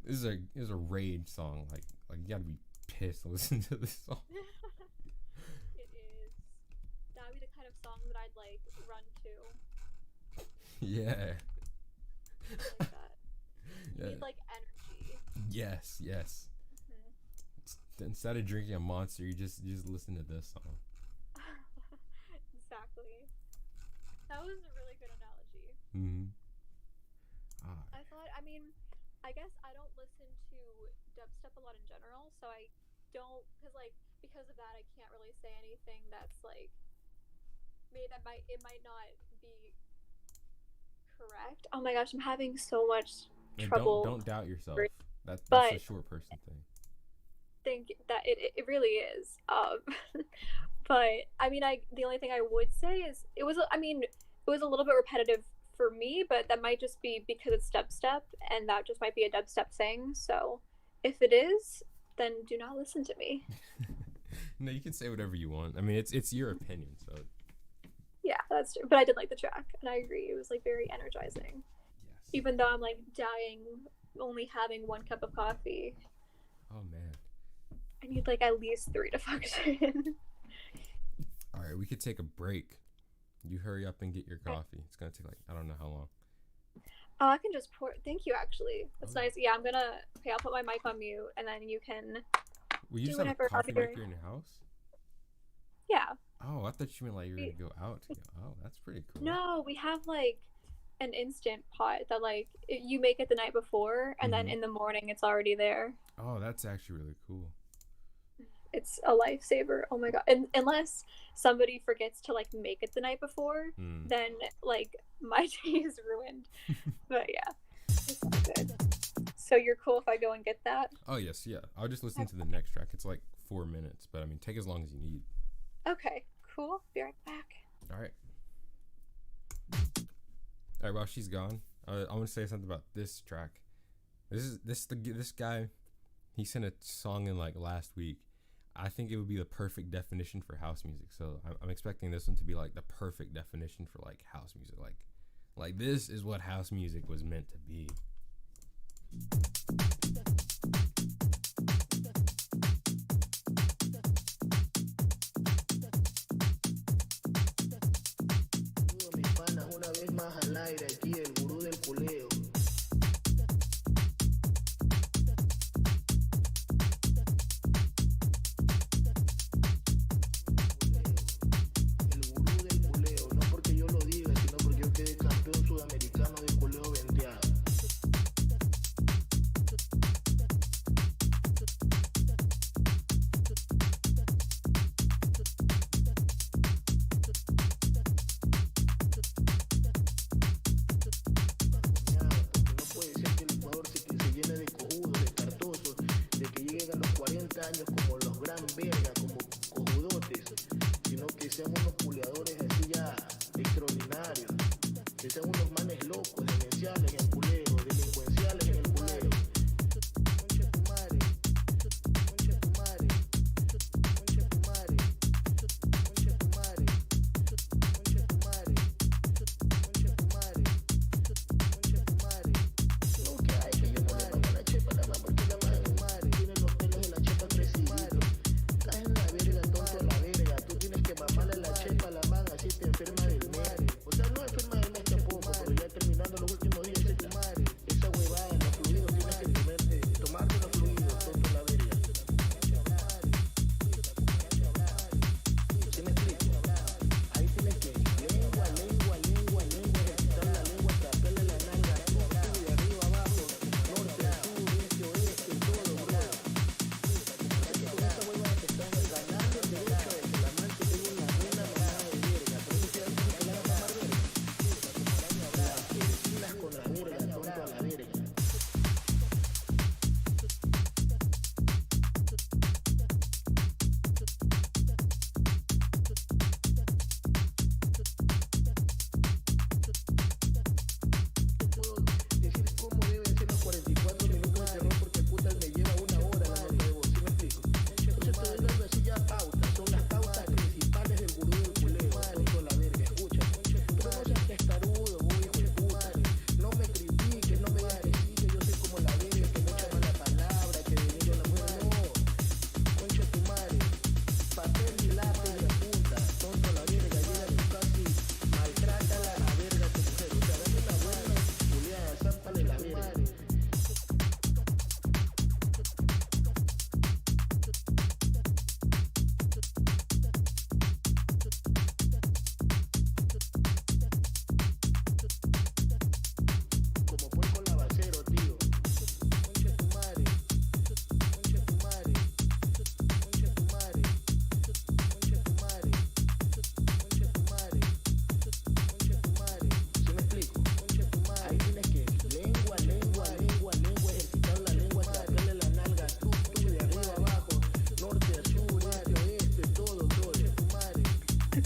This is a rage song. Like you gotta be pissed to listen to this song. It is. That would be the kind of song that I'd like run to. Yeah. I like that. You need like energy. Yes. Mm-hmm. Instead of drinking a Monster, you just listen to this song. Exactly. That was a really good analogy. Mm-hmm. I guess I don't listen to dubstep a lot in general, so I don't, because of that I can't really say anything that's like, maybe it might not be correct. Oh my gosh, I'm having so much trouble. Don't doubt yourself. That's a short person thing. Think that it really is. But the only thing I would say is it was a little bit repetitive for me, but that might just be because it's dubstep, and that just might be a dubstep thing. So if it is, then do not listen to me. No, you can say whatever you want. I mean, it's your opinion, so. Yeah, that's true. But I did like the track, and I agree. It was like very energizing. Yes. Even though I'm like dying, only having 1 cup of coffee. Oh man. I need like at least 3 to function. All right, we could take a break. You hurry up and get your coffee. It's gonna take like I don't know how long. Oh, I can just pour. Thank you, actually. That's nice. Yeah, I'll put my mic on mute, and then you can. Will you do just have a whatever coffee you're- maker in your house? Yeah. Oh, I thought you meant like you were gonna go out to go. Oh, that's pretty cool. No, we have like an instant pot that like you make it the night before, and then in the morning it's already there. Oh, that's actually really cool. It's a lifesaver. Oh my god! And unless somebody forgets to like make it the night before, then like my day is ruined. But yeah, it's all good. So you're cool if I go and get that? Oh yes, yeah. I'll just listen to the next track. It's like 4 minutes, but I mean, take as long as you need. Okay, cool. Be right back. All right. All right. While she's gone, I want to say something about this track. This guy. He sent a song in like last week. I think it would be the perfect definition for house music. So I'm expecting this one to be like the perfect definition for like house music. Like this is what house music was meant to be. Mis panas, una vez más al aire, aquí el gurú del culeo. El gurú del culeo, no porque yo lo diga, sino porque yo quedé campeón sudamericano de culeo venteado.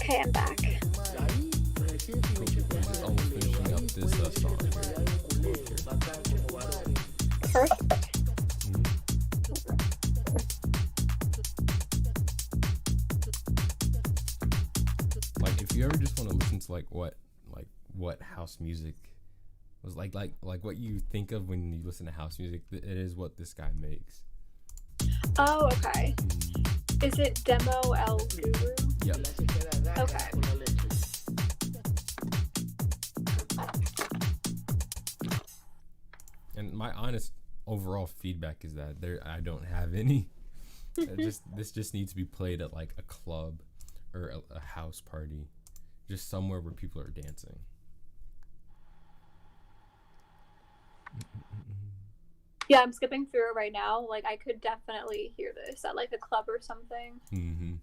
Okay, I'm back. Just almost finishing up this song. Perfect. Like, if you ever just want to listen to what house music was like what you think of when you listen to house music, it is what this guy makes. Oh, okay. Is it Demo El Guru? Yep. Okay. And my honest overall feedback is that I don't have any. This just needs to be played at like a club or a house party, just somewhere where people are dancing. Yeah, I'm skipping through it right now. Like, I could definitely hear this at like a club or something. Mm-hmm.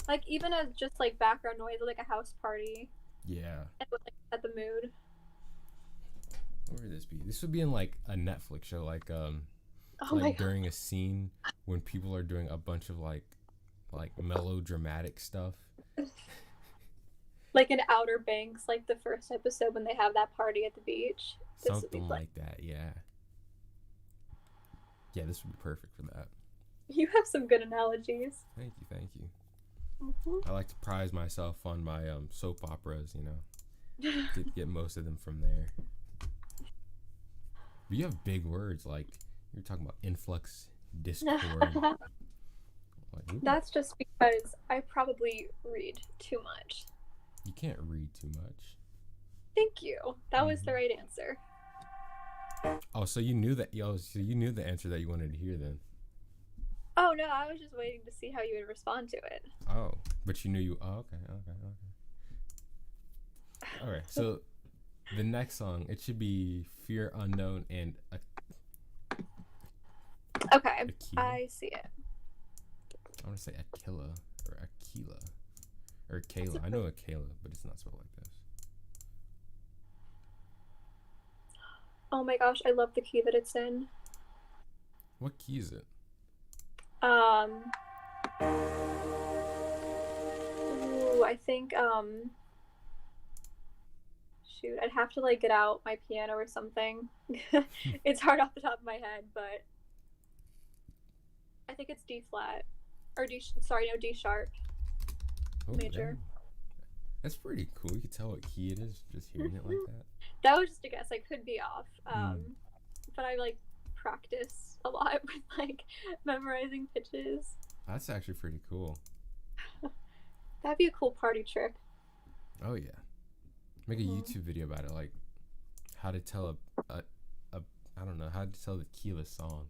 Like, even as just like background noise at like a house party. Yeah. It would like set the mood. Where would this be? This would be in like a Netflix show, like Oh my like God. during a scene when people are doing a bunch of like melodramatic stuff. Like in Outer Banks, like the first episode when they have that party at the beach. This would be Something fun. like that, yeah. Yeah, this would be perfect for that. You have some good analogies. Thank you. Mhm. I like to prize myself on my soap operas, you know. Get most of them from there. But you have big words, like you're talking about influx, discord. Like, ooh, That's just because I probably read too much. you can't read too much. Thank you. That was the right answer. Oh, so you knew that? So you knew the answer that you wanted to hear then? Oh no, I was just waiting to see how you would respond to it. Oh, but you knew you. Oh, okay. All right. So the next song, it should be "Fear Unknown" and Okay, Aquila. I see it. I want to say Aquila or Aquila or Kayla. I know Aquila, but it's not spelled like this. Oh my gosh, I love the key that it's in. What key is it? Ooh, I think, shoot, I'd have to, like, get out my piano or something. It's hard off the top of my head, but I think it's D flat. Or D sharp. Oh, Major. damn. That's pretty cool. You can tell what key it is just hearing it like that. That was just a guess. I could be off. But I, like, practice a lot with, like, memorizing pitches. That's actually pretty cool. That'd be a cool party trick. Oh yeah, make a YouTube video about it, like how to tell a I don't know, how to tell the key of a song.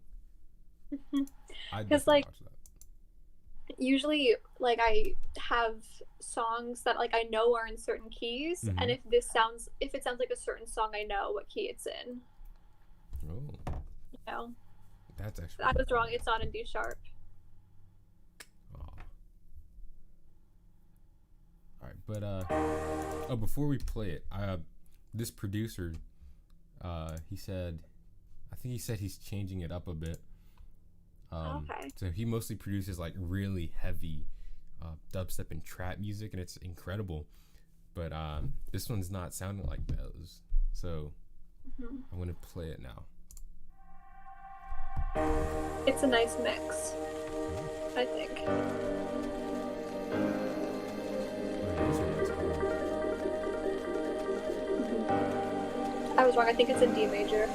I'd 'Cause, definitely like, watch that. Usually, like, I have songs that, like, I know are in certain keys, and if it sounds like a certain song, I know what key it's in. Oh, You know, that's actually. I was wrong. It's not in D sharp. Oh. All right, but before we play it, this producer, he said, I think he said he's changing it up a bit. Okay. So he mostly produces like really heavy dubstep and trap music, and it's incredible. But this one's not sounding like those, so I'm gonna play it now. It's a nice mix, I think. I was wrong. I think it's in D major.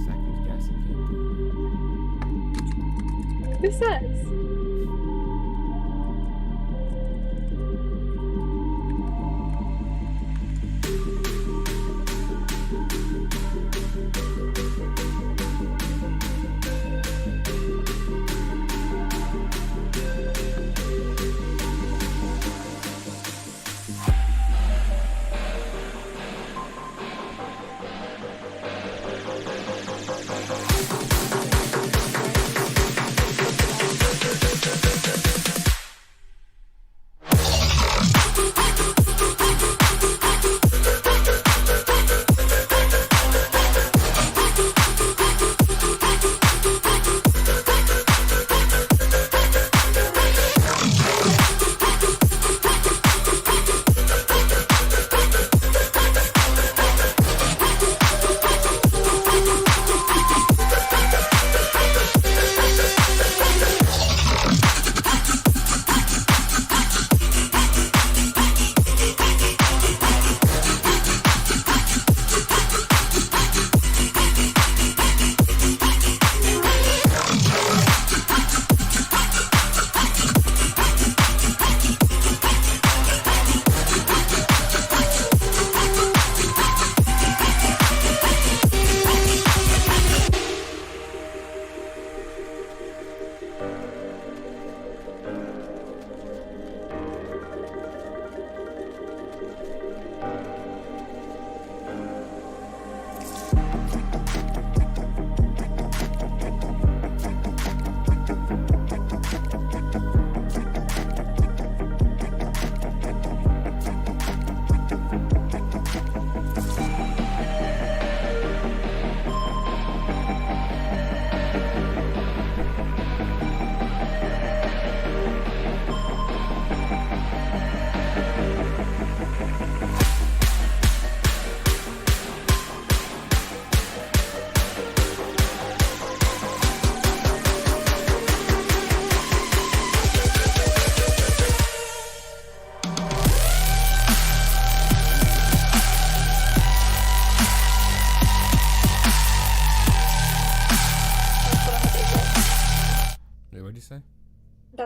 Second guessing can't do Who says?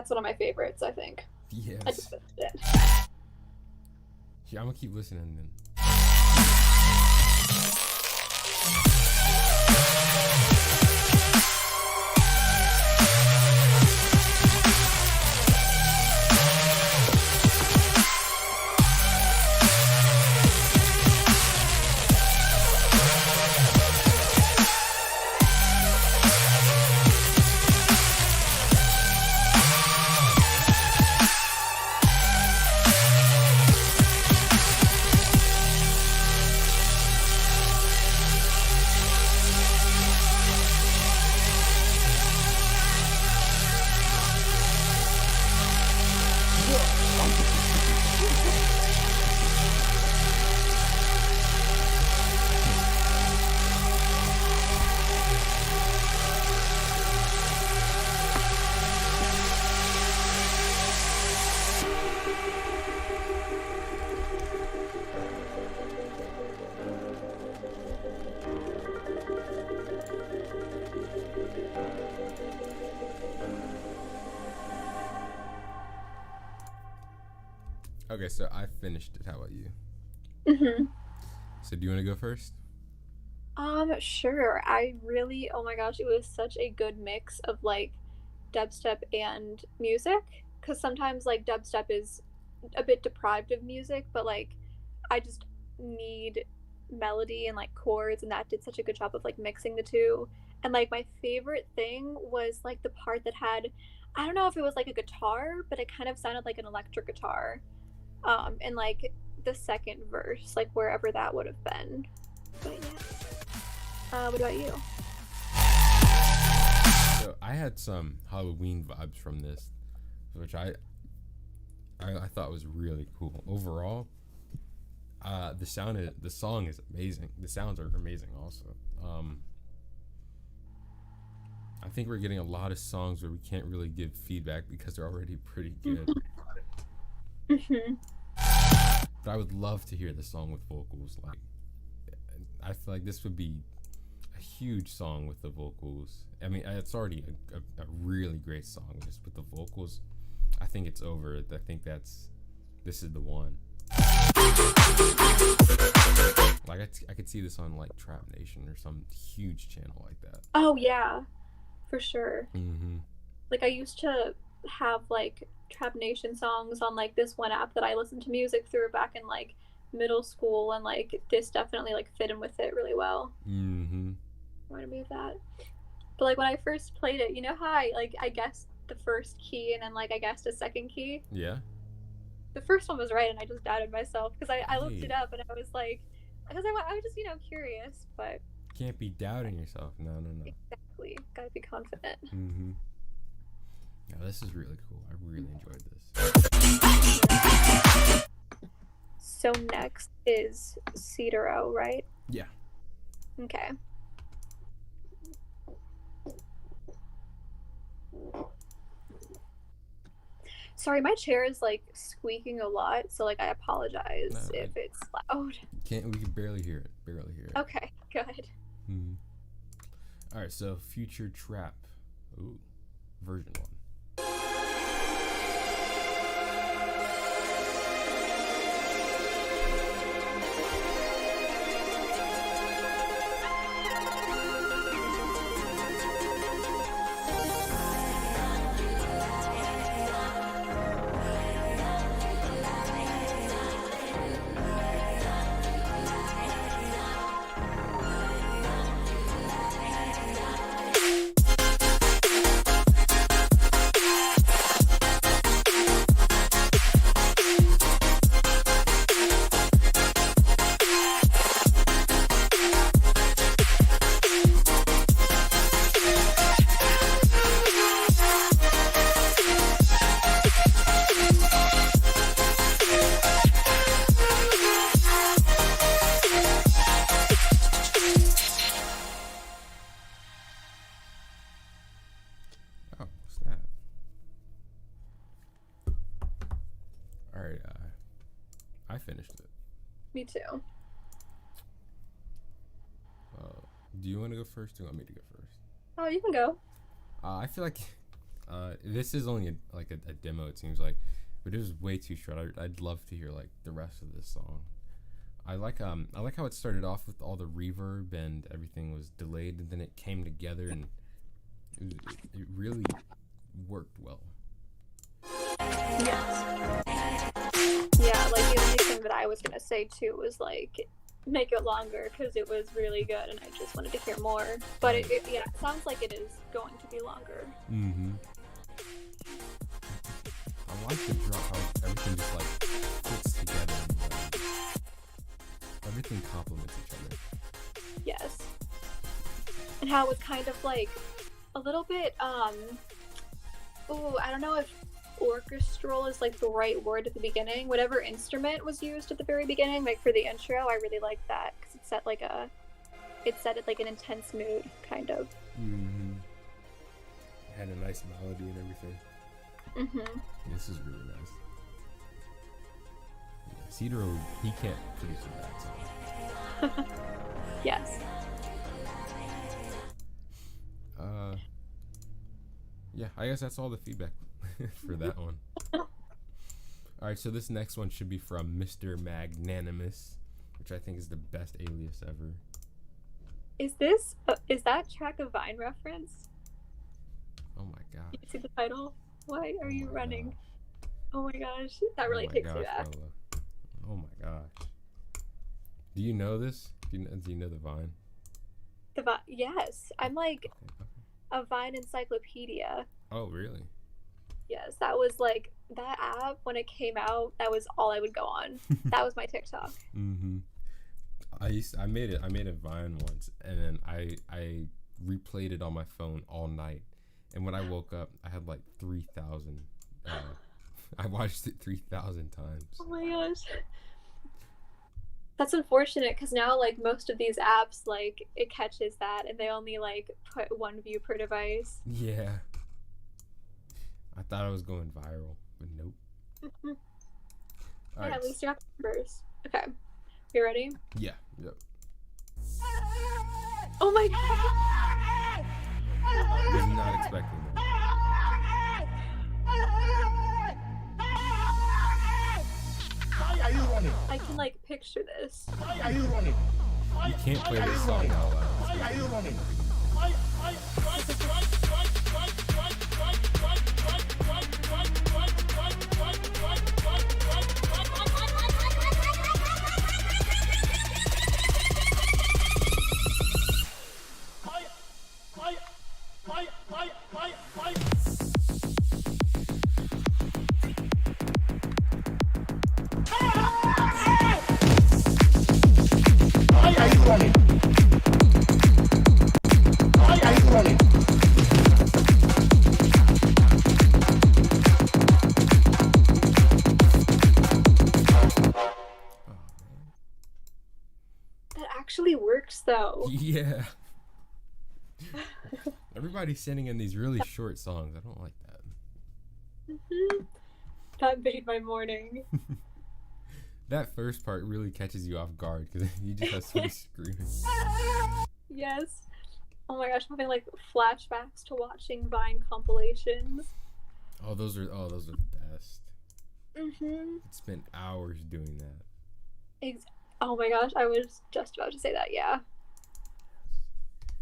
That's one of my favorites, I think. I Yes. just finished it. Yeah, I'm gonna keep listening then. Okay, so I finished it. How about you? Mm-hmm. So do you want to go first? Sure. Oh my gosh, it was such a good mix of like dubstep and music. Because sometimes like dubstep is a bit deprived of music, but like I just need melody and like chords, and that did such a good job of like mixing the two. And like my favorite thing was like the part that had, I don't know if it was like a guitar, but it kind of sounded like an electric guitar. In like the second verse, like wherever that would have been. But yeah. What about you? So I had some Halloween vibes from this, which I thought was really cool. Overall, the song is amazing. The sounds are amazing also. I think we're getting a lot of songs where we can't really give feedback because they're already pretty good. Mm-hmm. But I would love to hear the song with vocals. Like, I feel like this would be a huge song with the vocals. I mean, it's already a really great song just with the vocals. I think it's over. I think this is the one. Like I could see this on like Trap Nation or some huge channel like that. Oh yeah, for sure. Mm-hmm. Like I used to have like Trap Nation songs on like this one app that I listened to music through back in like middle school, and like this definitely like fit in with it really well. Mm-hmm. Reminded me of that. But like when I first played it, you know how I guessed the first key and then like I guessed a second key? Yeah. The first one was right, and I just doubted myself because I looked Hey. it up and I was like, because I was just curious, but Can't be doubting yourself. No. exactly, gotta be confident. Mm-hmm. Yeah, this is really cool. I really enjoyed this. So next is Cedaro, right? Yeah. Okay. Sorry, my chair is like squeaking a lot, so like I apologize No, if it's loud. We can barely hear it. Barely hear it. Okay, good. Mm-hmm. All right, so Future Trap. Ooh, version 1. Oh, snap. All right, I finished it. Me too. Do you want to go first? Or do you want me to go first? Oh, you can go. I feel like This is only a demo, it seems like, but it was way too short. I'd love to hear like the rest of this song. I like how it started off with all the reverb and everything was delayed, and then it came together and it really worked well. Yes. Yeah, like the only thing that I was gonna say too was like make it longer because it was really good and I just wanted to hear more. But it sounds like it is going to be longer. Mm-hmm. I like the drop, how everything just like fits together and everything complements each other. Yes. And how it was kind of like a little bit I don't know if orchestral is like the right word at the beginning. Whatever instrument was used at the very beginning, like for the intro, I really liked that because it set it like an intense mood, kind of. Mm-hmm. It had a nice melody and everything. Mm-hmm. This is really nice. Yeah, Cedro, he can't produce a bad song. Yes. Yeah, I guess that's all the feedback for that one. Alright, so this next one should be from Mr. Magnanimous, which I think is the best alias ever. Is that track a Vine reference? Oh my god. You see the title? Why are you running? Gosh. Oh my gosh, that really takes me back. Bella. Oh my gosh. Do you know this? Do you know the Vine? Yes, I'm like Okay. a Vine encyclopedia. Oh, really? Yes, that was like that app when it came out. That was all I would go on. That was my TikTok. Mm-hmm. I made a Vine once, and then I replayed it on my phone all night. And when I woke up, I had like 3,000. I watched it 3,000 times. Oh my gosh. That's unfortunate because now like most of these apps like it catches that and they only like put one view per device. Yeah. I thought I was going viral, but nope. Yeah, at least you have numbers. Okay. You ready? Yeah. Yep. Oh my god! I was not expecting that. Why are you running? I can like picture this. Why are you running? You can't play this song out loud. Why are you running? That actually works though. Yeah. Everybody's sending in these really short songs. I don't like that. That made my morning. That first part really catches you off guard because you just have somebody screaming. Yes. Oh my gosh, I'm having like flashbacks to watching Vine compilations. Oh, those are the best. Mm-hmm. I spent hours doing that. Oh my gosh, I was just about to say that, yeah.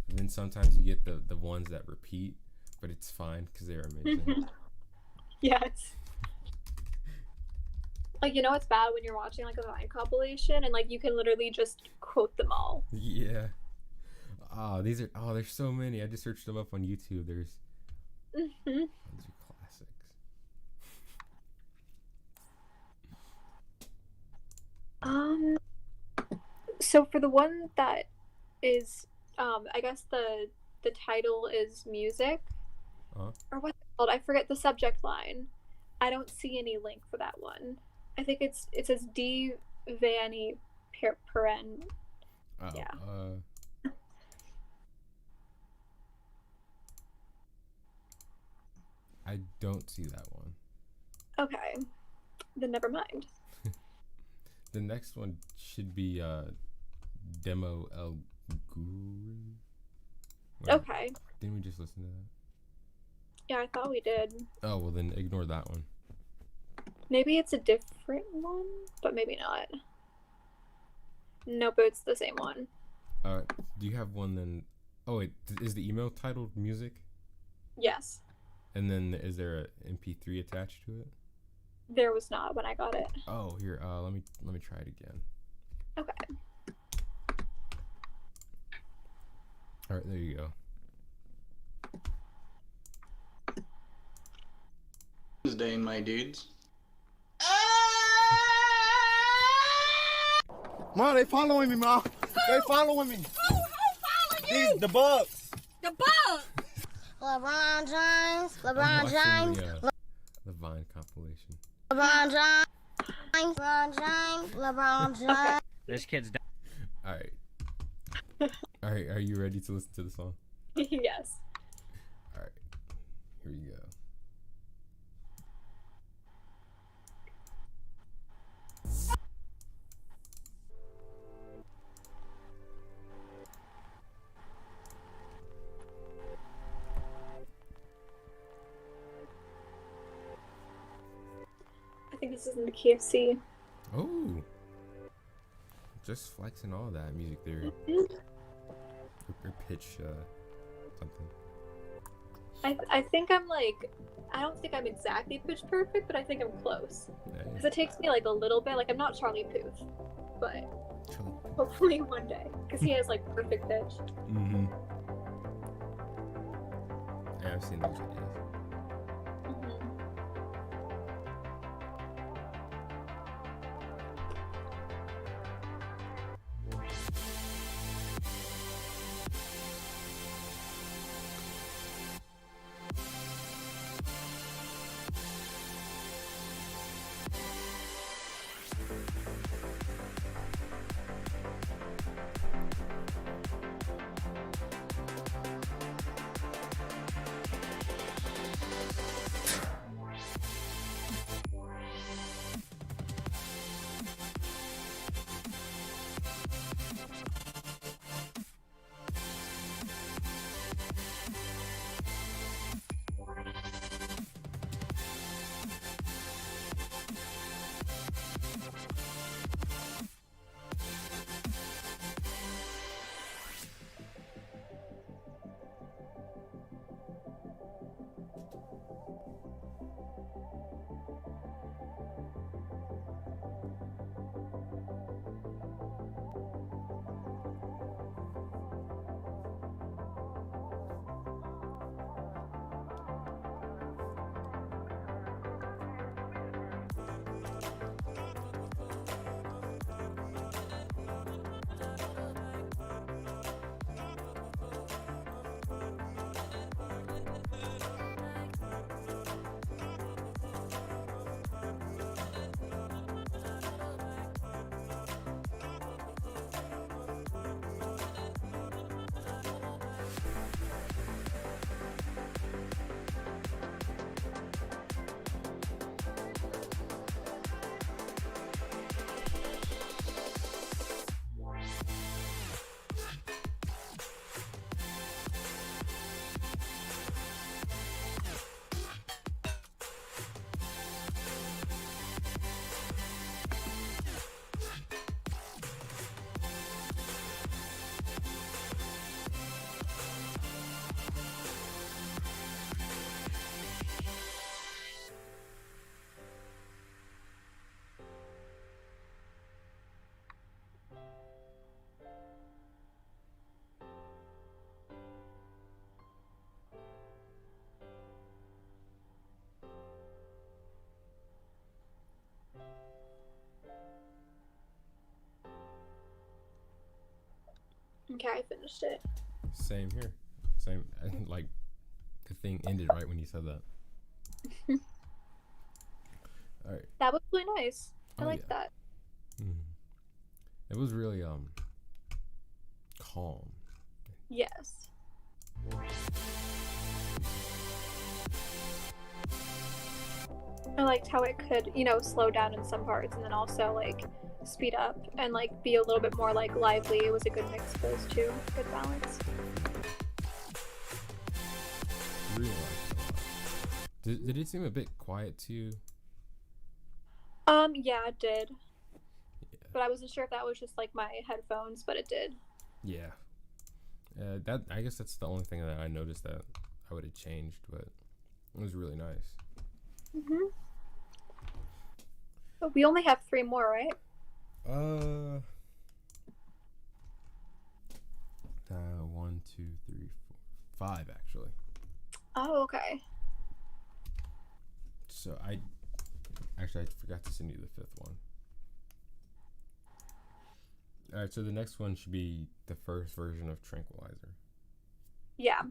And then sometimes you get the ones that repeat, but it's fine because they're amazing. Yes. Like, you know what's bad when you're watching like a Vine compilation and like you can literally just quote them all. Yeah. There's so many. I just searched them up on YouTube. There's these are classics. So for the one that is I guess the title is music. Or what's it called? I forget the subject line. I don't see any link for that one. I think it says D Vanny Peren. Yeah. I don't see that one. Okay. Then never mind. The next one should be Demo El Guru. Wait, Okay. didn't we just listen to Yeah, I thought we did. Oh, well then ignore that one. Maybe it's a different one, but maybe not. Nope, it's the same one. Do you have one then? Oh wait, is the email titled music? Yes. And then is there a MP3 attached to it? There was not when I got it. Oh, here. Let me try it again. Okay. All right, there you go. Tuesday, my dudes. Ma, they following me, Ma. They following me. Who following you? These the bugs. The bug. LeBron James, I'm LeBron watching James, the Vine compilation. LeBron James, LeBron James, LeBron James. This kid's done. All right. All right. Are you ready to listen to the song? Yes. All right. Here you go. I think this is in the KFC. Oh. Just flexing all that music theory. Or pitch something. I think I'm like, I don't think I'm exactly pitch perfect, but I think I'm close. Because it takes me like a little bit. Like I'm not Charlie Puth, but hopefully one day. Because he has like perfect pitch. Mm-hmm. Yeah, I've seen those videos. Okay, I finished it. Same here. Same. Like, the thing ended right when you said that. All right. That was really nice. I Oh, like yeah. that. It was really calm. Yes. I liked how it could, slow down in some parts and then also like speed up and like be a little bit more like lively. It was a good mix of those two. Good balance. Really liked it a lot. Did it seem a bit quiet to you? Yeah, it did. But I wasn't sure if that was just like my headphones, but it did. Yeah. I guess that's the only thing that I noticed that I would have changed, but it was really nice. Mhm. But we only have 3 more, right? 1, 2, 3, 4, 5 actually. Oh, okay. So I forgot to send you the 5th one. All right, so the next one should be the first version of Tranquilizer. Yeah.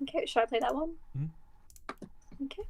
Okay, should I play that one? Mm-hmm. Okay.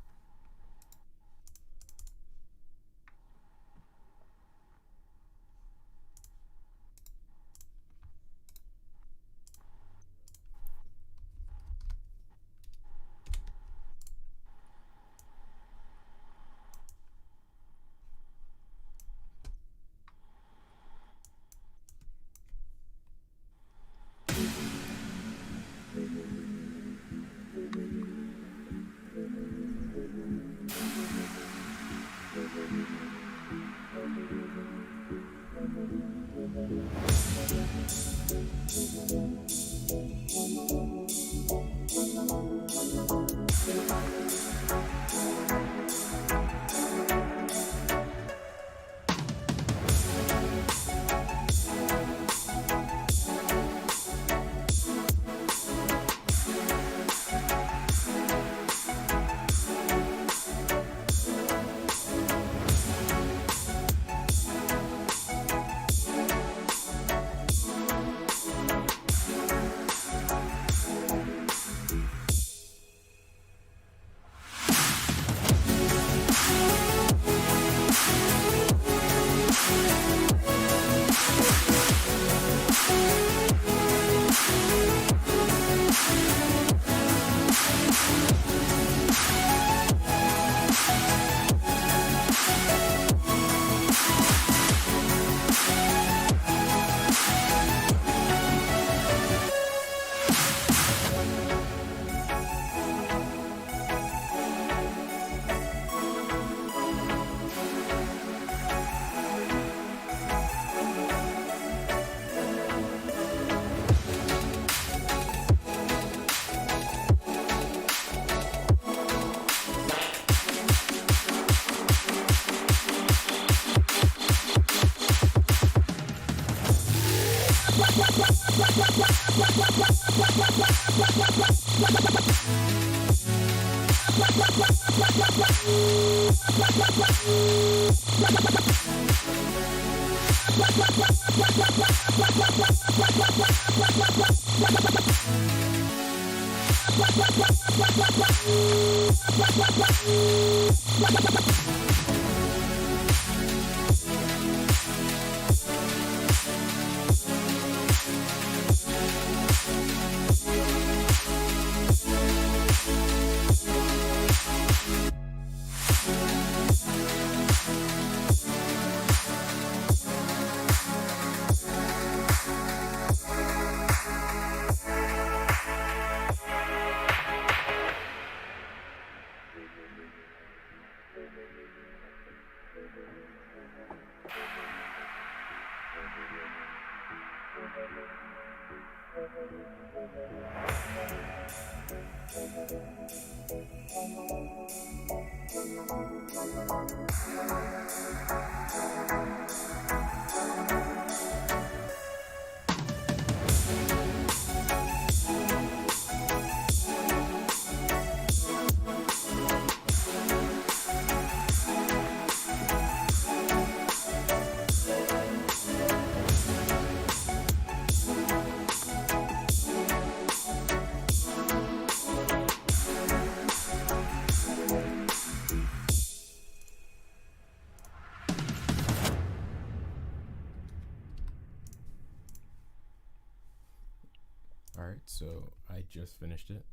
All right, so I just finished it.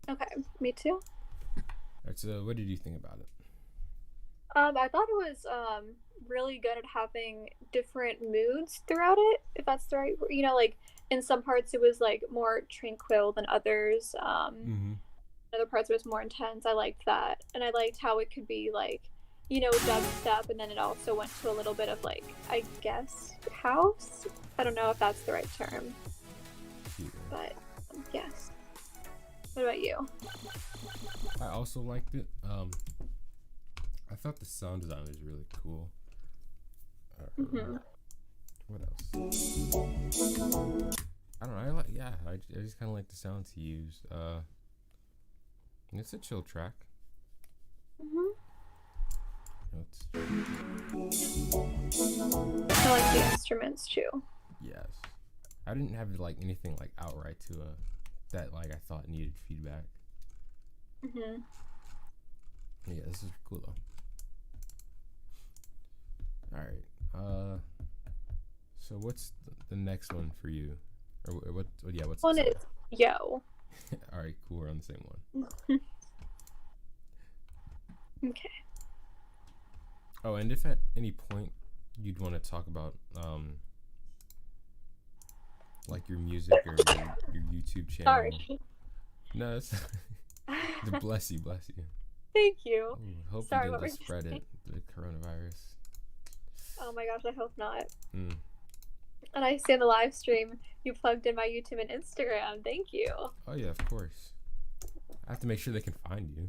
Okay, me too. All right, so what did you think about it? I thought it was really good at having different moods throughout it, if that's the right like in some parts it was like more tranquil than others. Mm-hmm. other parts was more intense. I liked that, and I liked how it could be like, you know, dubstep, and then it also went to a little bit of like, I guess, house. I don't know if that's the right term, but yes. What about you? I also liked it. I thought the sound design was really cool. What else? I don't know. I just kind of like the sounds he used. It's a chill track. I like the instruments too. Yes. I didn't have like anything like outright to that like I thought needed feedback. Yeah, this is cool though. All right. So what's the next one for you? Or what? Yeah, what's one the is Yo. All right, cool. We're on the same one. Okay. Oh, and if at any point you'd want to talk about like your music or your YouTube channel. Sorry. No, it's bless you. Thank you. Ooh, hope Sorry, you what didn't were you spread saying? it, the coronavirus. Oh my gosh, I hope not. Mm. And I see on the live stream you plugged in my YouTube and Instagram. Thank you. Oh yeah, of course. I have to make sure they can find you.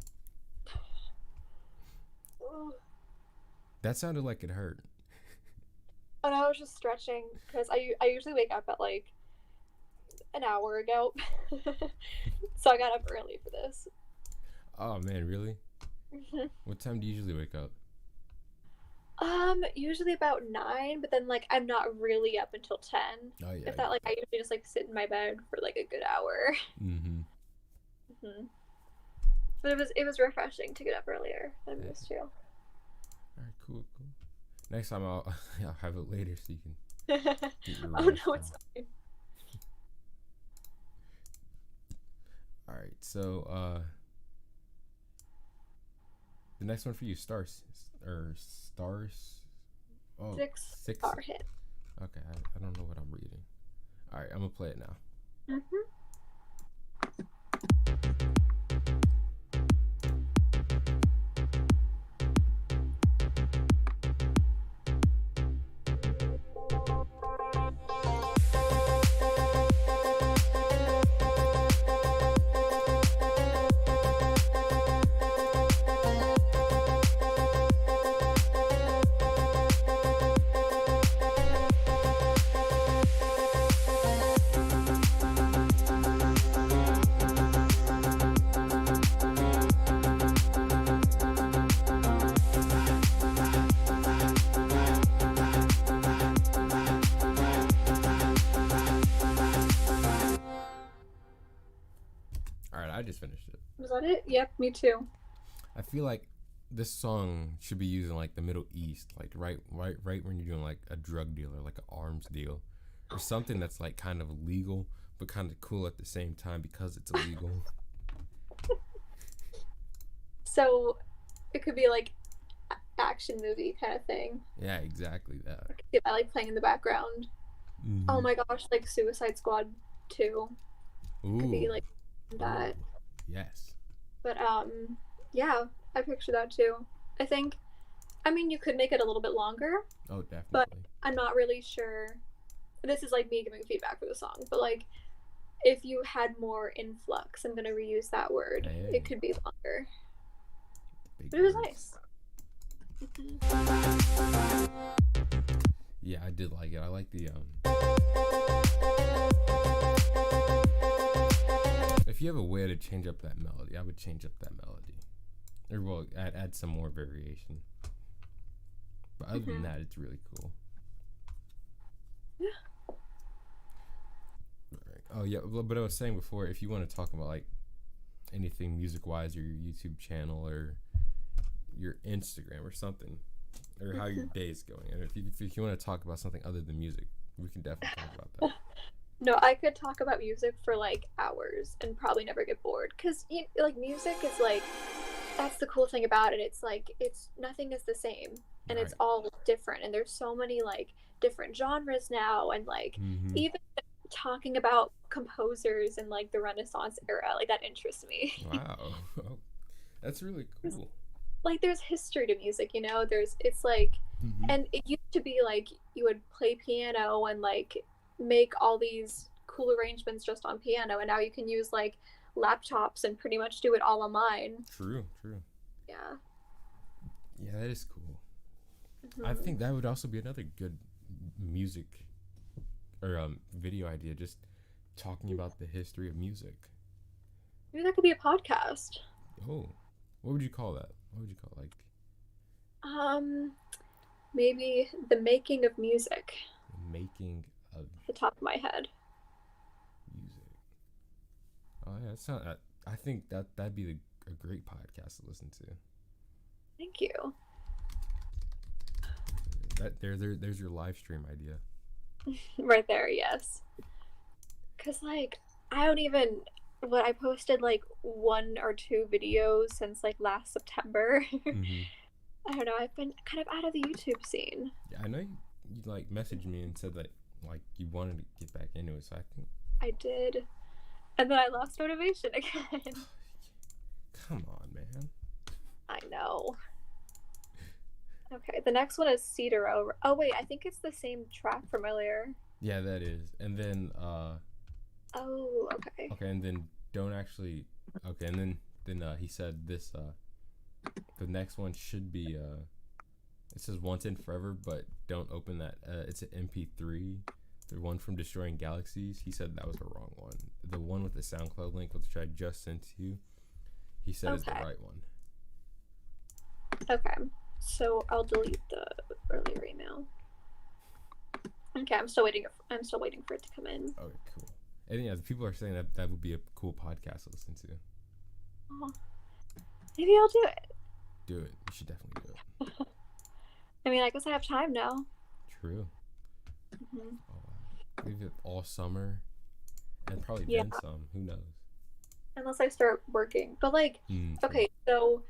That sounded like it hurt. And I was just stretching because I usually wake up at like an hour ago. So I got up early for this. Oh man, really? What time do you usually wake up? Usually about 9, but then like I'm not really up until 10. Oh yeah. If that, like, I usually just like sit in my bed for like a good hour. But it was refreshing to get up earlier. I missed you. Alright, cool. Next time I'll have it later so you can get your Oh rest no, in. it's fine. Alright, so the next one for you, Stars. Oh, 6-star hit. Okay, I don't know what I'm reading. Alright, I'm gonna play it now. I just finished it. Was that it? Yep, me too. I feel like this song should be used in like the Middle East, like right when you're doing like a drug deal or like an arms deal, or something that's like kind of illegal but kind of cool at the same time because it's illegal. So it could be like action movie kind of thing. Yeah, exactly that. I like playing in the background. Oh my gosh, like Suicide Squad 2. Ooh. Could be like that. Yes. But yeah, I picture that too. I mean, you could make it a little bit longer. Oh, definitely. But I'm not really sure. This is like me giving feedback for the song, but like if you had more influx, I'm gonna reuse that word. Hey. It could be longer. Big But it was words. nice. Yeah, I did like it. I like the if you have a way to change up that melody, I would change up that melody. Or well, add some more variation. But other than that, it's really cool. Yeah. Right. Oh yeah, but I was saying before, if you want to talk about like anything music-wise, or your YouTube channel, or your Instagram, or something, or how your day is going, and if you want to talk about something other than music, we can definitely talk about that. No, I could talk about music for like hours and probably never get bored. Cause like music is like, that's the cool thing about it. It's like nothing is the same, and it's all different. And there's so many like different genres now, and like even talking about composers and like the Renaissance era. Like that interests me. Wow. That's really cool. Like there's history to music, you know? It's like and it used to be like you would play piano and like make all these cool arrangements just on piano, and now you can use like laptops and pretty much do it all online. True. Yeah. Yeah, that is cool. I think that would also be another good music or video idea, just talking about the history of music. Maybe that could be a podcast. Oh, what would you call that? What would you call it? Like Maybe the making of music. the making of The top of my head. music. Oh yeah, that's not. I think that'd be a great podcast to listen to. Thank you. There's your live stream idea. Right there, yes. Cause like I posted like 1 or 2 videos since like last September. I don't know, I've been kind of out of the YouTube scene. Yeah, I know you like messaged me and said that like you wanted to get back into it, so I think I did. And then I lost motivation again. come on, man. I know. Okay, the next one is Cedar Over. Oh wait, I think it's the same track from earlier. Yeah, that is. And then Oh, okay. okay, and then don't actually okay, and then he said this the next one should be it says Once and Forever, but don't open that. It's an MP3. The one from Destroying Galaxies. He said that was the wrong one. The one with the SoundCloud link, which I just sent to you, he said is the right one. Okay. So I'll delete the earlier email. Okay, I'm still waiting for it to come in. Okay, cool. And yeah, the people are saying that would be a cool podcast to listen to. Oh, maybe I'll do it. Do it. You should definitely do it. I mean, I guess I have time now. True. Oh, wow. Leave it all summer, and probably then some. Who knows? Unless I start working. But like, okay, so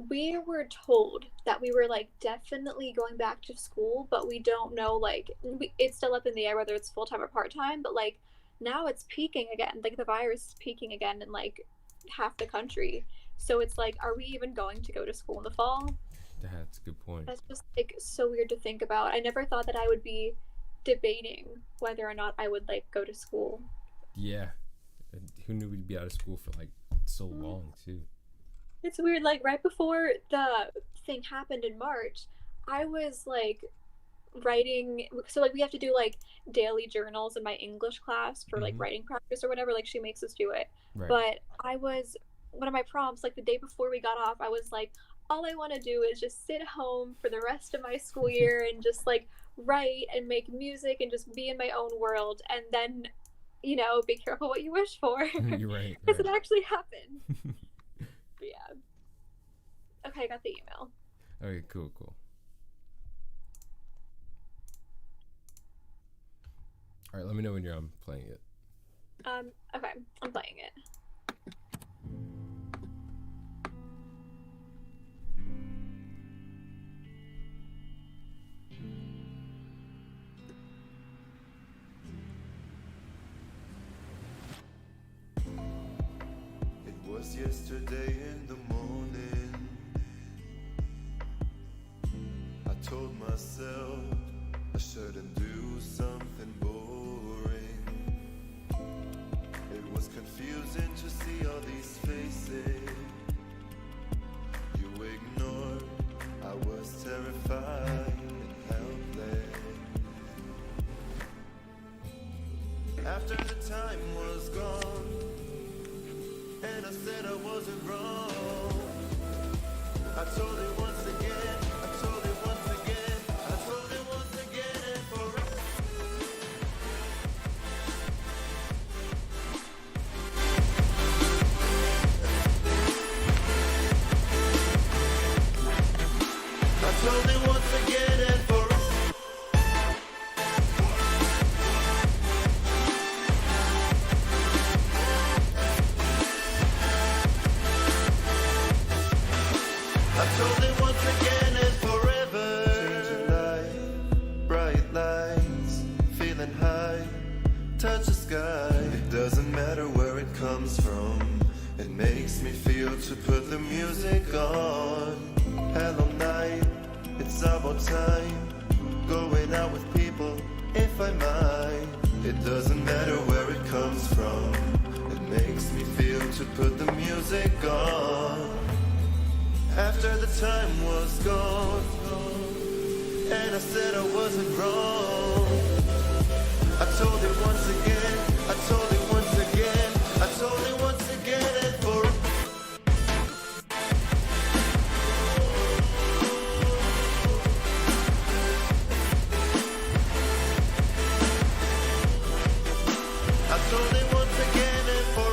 we were told that we were like definitely going back to school, but we don't know, like it's still up in the air whether it's full-time or part-time, but like now it's peaking again. Like the virus is peaking again in like half the country. So it's like, are we even going to go to school in the fall? That's a good point. That's just like so weird to think about. I never thought that I would be debating whether or not I would like go to school. Yeah. And who knew we'd be out of school for like so long too? It's weird, like right before the thing happened in March, I was like writing, so like we have to do like daily journals in my English class for like writing practice or whatever, like she makes us do it. Right. But one of my prompts, like the day before we got off, I was like, all I want to do is just sit home for the rest of my school year and just like write and make music and just be in my own world, and then, you know, be careful what you wish for. You're right. Because it actually happened. But yeah. Okay, I got the email. Okay, cool. All right, let me know when you're playing it. Okay, I'm playing it. It was yesterday in the morning. I told myself I shouldn't do something boring. It was confusing to see all these faces you ignored. I was terrified and helpless. After the time was gone, and I said I wasn't wrong, I told it once again, I told it once again, I told it once again and forever. I told it once again and forever. I told it once again and forever. Changing life, bright lights, feeling high. touch the sky. It doesn't matter where it comes from. It makes me feel to put the music on. Hello night, it's about time. Going out with people, if I might. It doesn't matter where it comes from. It makes me feel to put the music on. After the time was gone, and I said I wasn't wrong. I told it once again, I told it once again, I told it once again and for I told it once again and for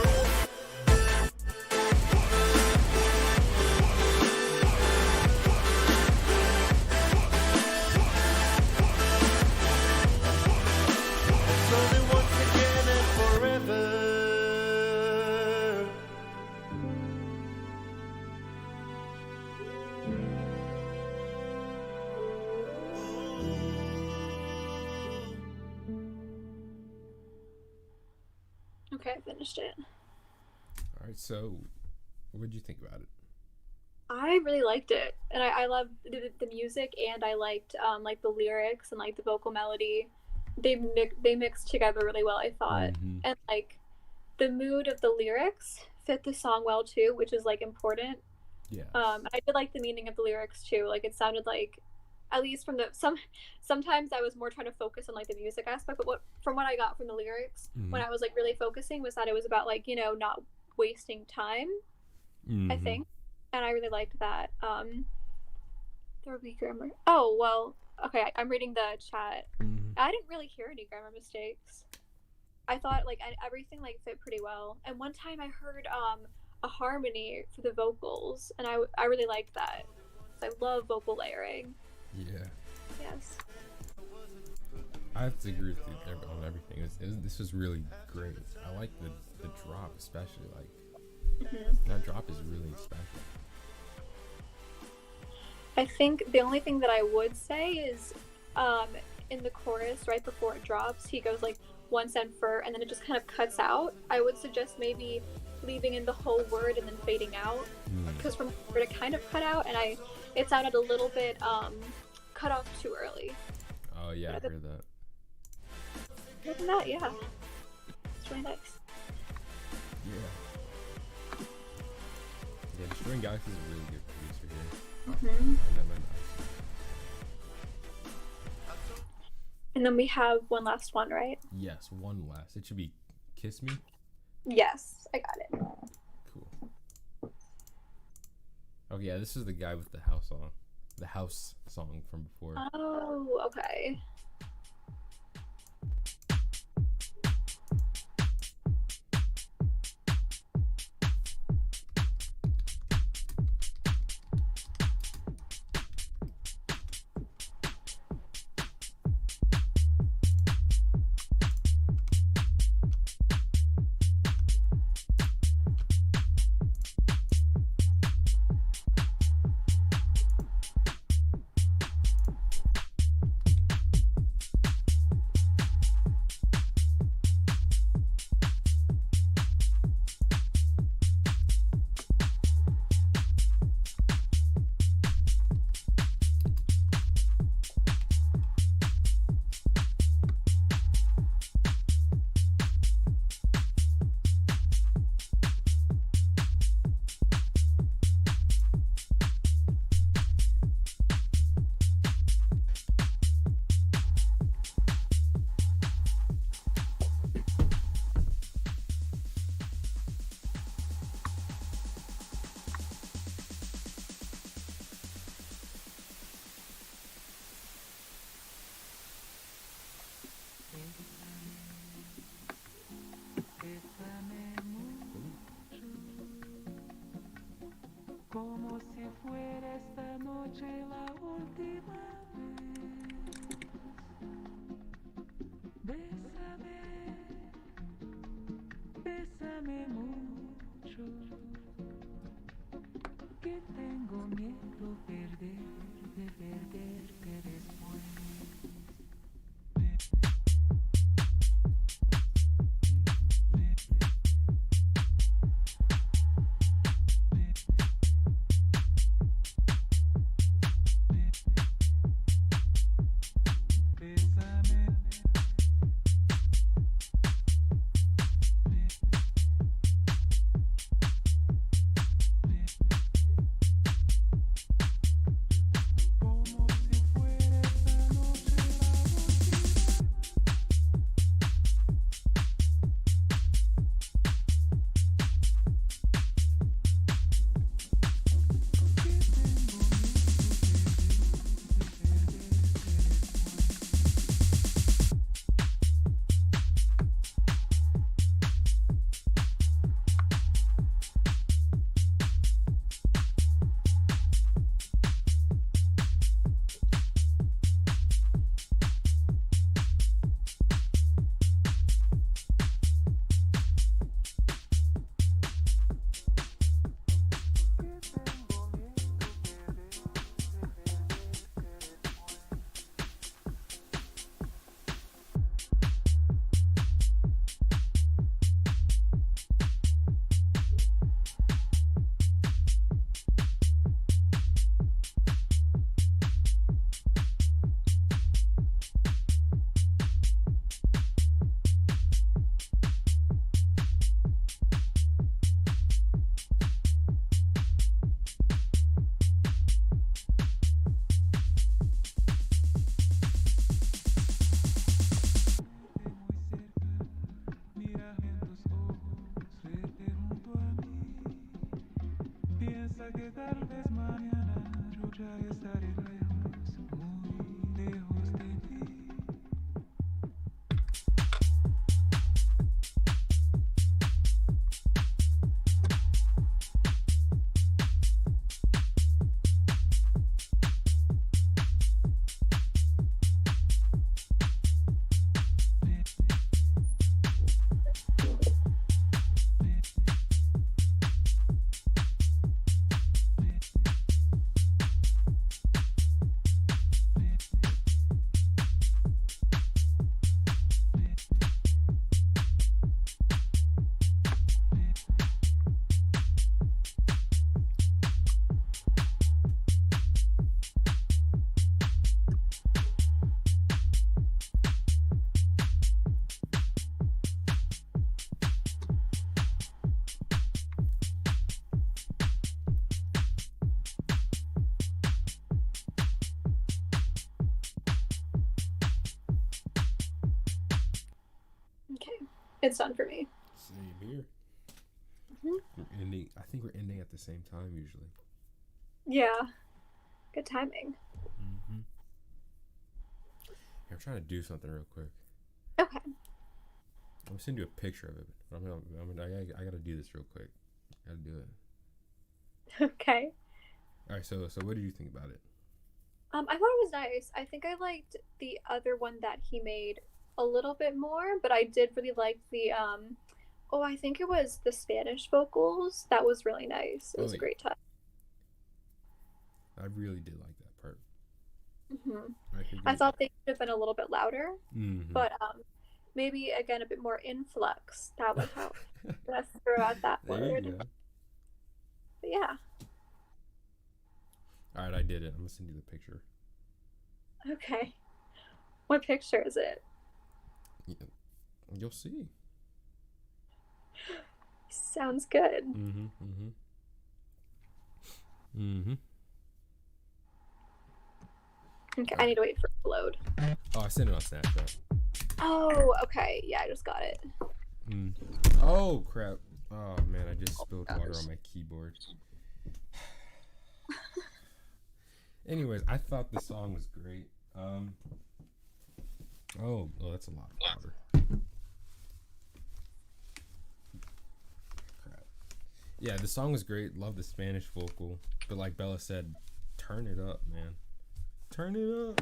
Okay, I finished it. All right, so what did you think about it? I really liked it, and I loved the music, and I liked like the lyrics and like the vocal melody. They mixed together really well, I thought, and like the mood of the lyrics fit the song well too, which is like important. Yeah. I did like the meaning of the lyrics too. Like it sounded like, at least from the sometimes I was more trying to focus on like the music aspect, but from what I got from the lyrics when I was like really focusing was that it was about like, you know, not wasting time. I think, and I really liked that. There will be grammar. Oh well, okay. I'm reading the chat. I didn't really hear any grammar mistakes. I thought like everything like fit pretty well. And one time I heard a harmony for the vocals, and I really liked that. I love vocal layering. Yeah. Yes. I have to agree with you on everything. This was really great. I like the drop especially. Like that drop is really special. I think the only thing that I would say is in the chorus right before it drops, he goes like one cent for, and then it just kind of cuts out. I would suggest maybe leaving in the whole word and then fading out, because from where it kind of cut out, and it sounded a little bit cut off too early. Oh yeah, I heard that. Other than that, yeah, it's really nice. Yeah, Destroying Galaxies is a really good producer here. And then we have one last one, right? Yes, one last. It should be Kiss Me. Yes, I got it. Cool. Oh yeah, this is the guy with the house song. The house song from before. Oh, okay. Como si fuera esta noche la última vez. Bésame, bésame mucho, que tengo miedo de perderte después. piensa que tal vez mañana yo ya estaré lejos, muy lejos de ti. Okay, it's done for me. Same here. Mhm. We're ending. I think we're ending at the same time usually. Yeah, good timing. Mm-hmm. I'm trying to do something real quick. Okay. I'm gonna send you a picture of it. But I gotta do this real quick. Gotta do it. Okay. All right. So what did you think about it? I thought it was nice. I think I liked the other one that he made a little bit more, but I did really like the I think it was the Spanish vocals. That was really nice. It was a great touch. I really did like that part. I thought they could have been a little bit louder, Mm-hmm. but maybe again a bit more influx. That would help. Let's throw out that There word. you go. But yeah. All right, I did it. I'm gonna send you the picture. Okay. What picture is it? Yeah, you'll see. Sounds good. Mm-hmm. Mm-hmm. Mm-hmm. Okay, I need to wait for it to load. Oh, I sent it on Snapchat. Oh, okay. Yeah, I just got it. Oh crap! Oh man, I just spilled water on my keyboard. Anyways, I thought the song was great. Oh, that's a lot of water. Crap. Yeah, the song was great. Love the Spanish vocal, but like Bella said, turn it up, man. Turn it up.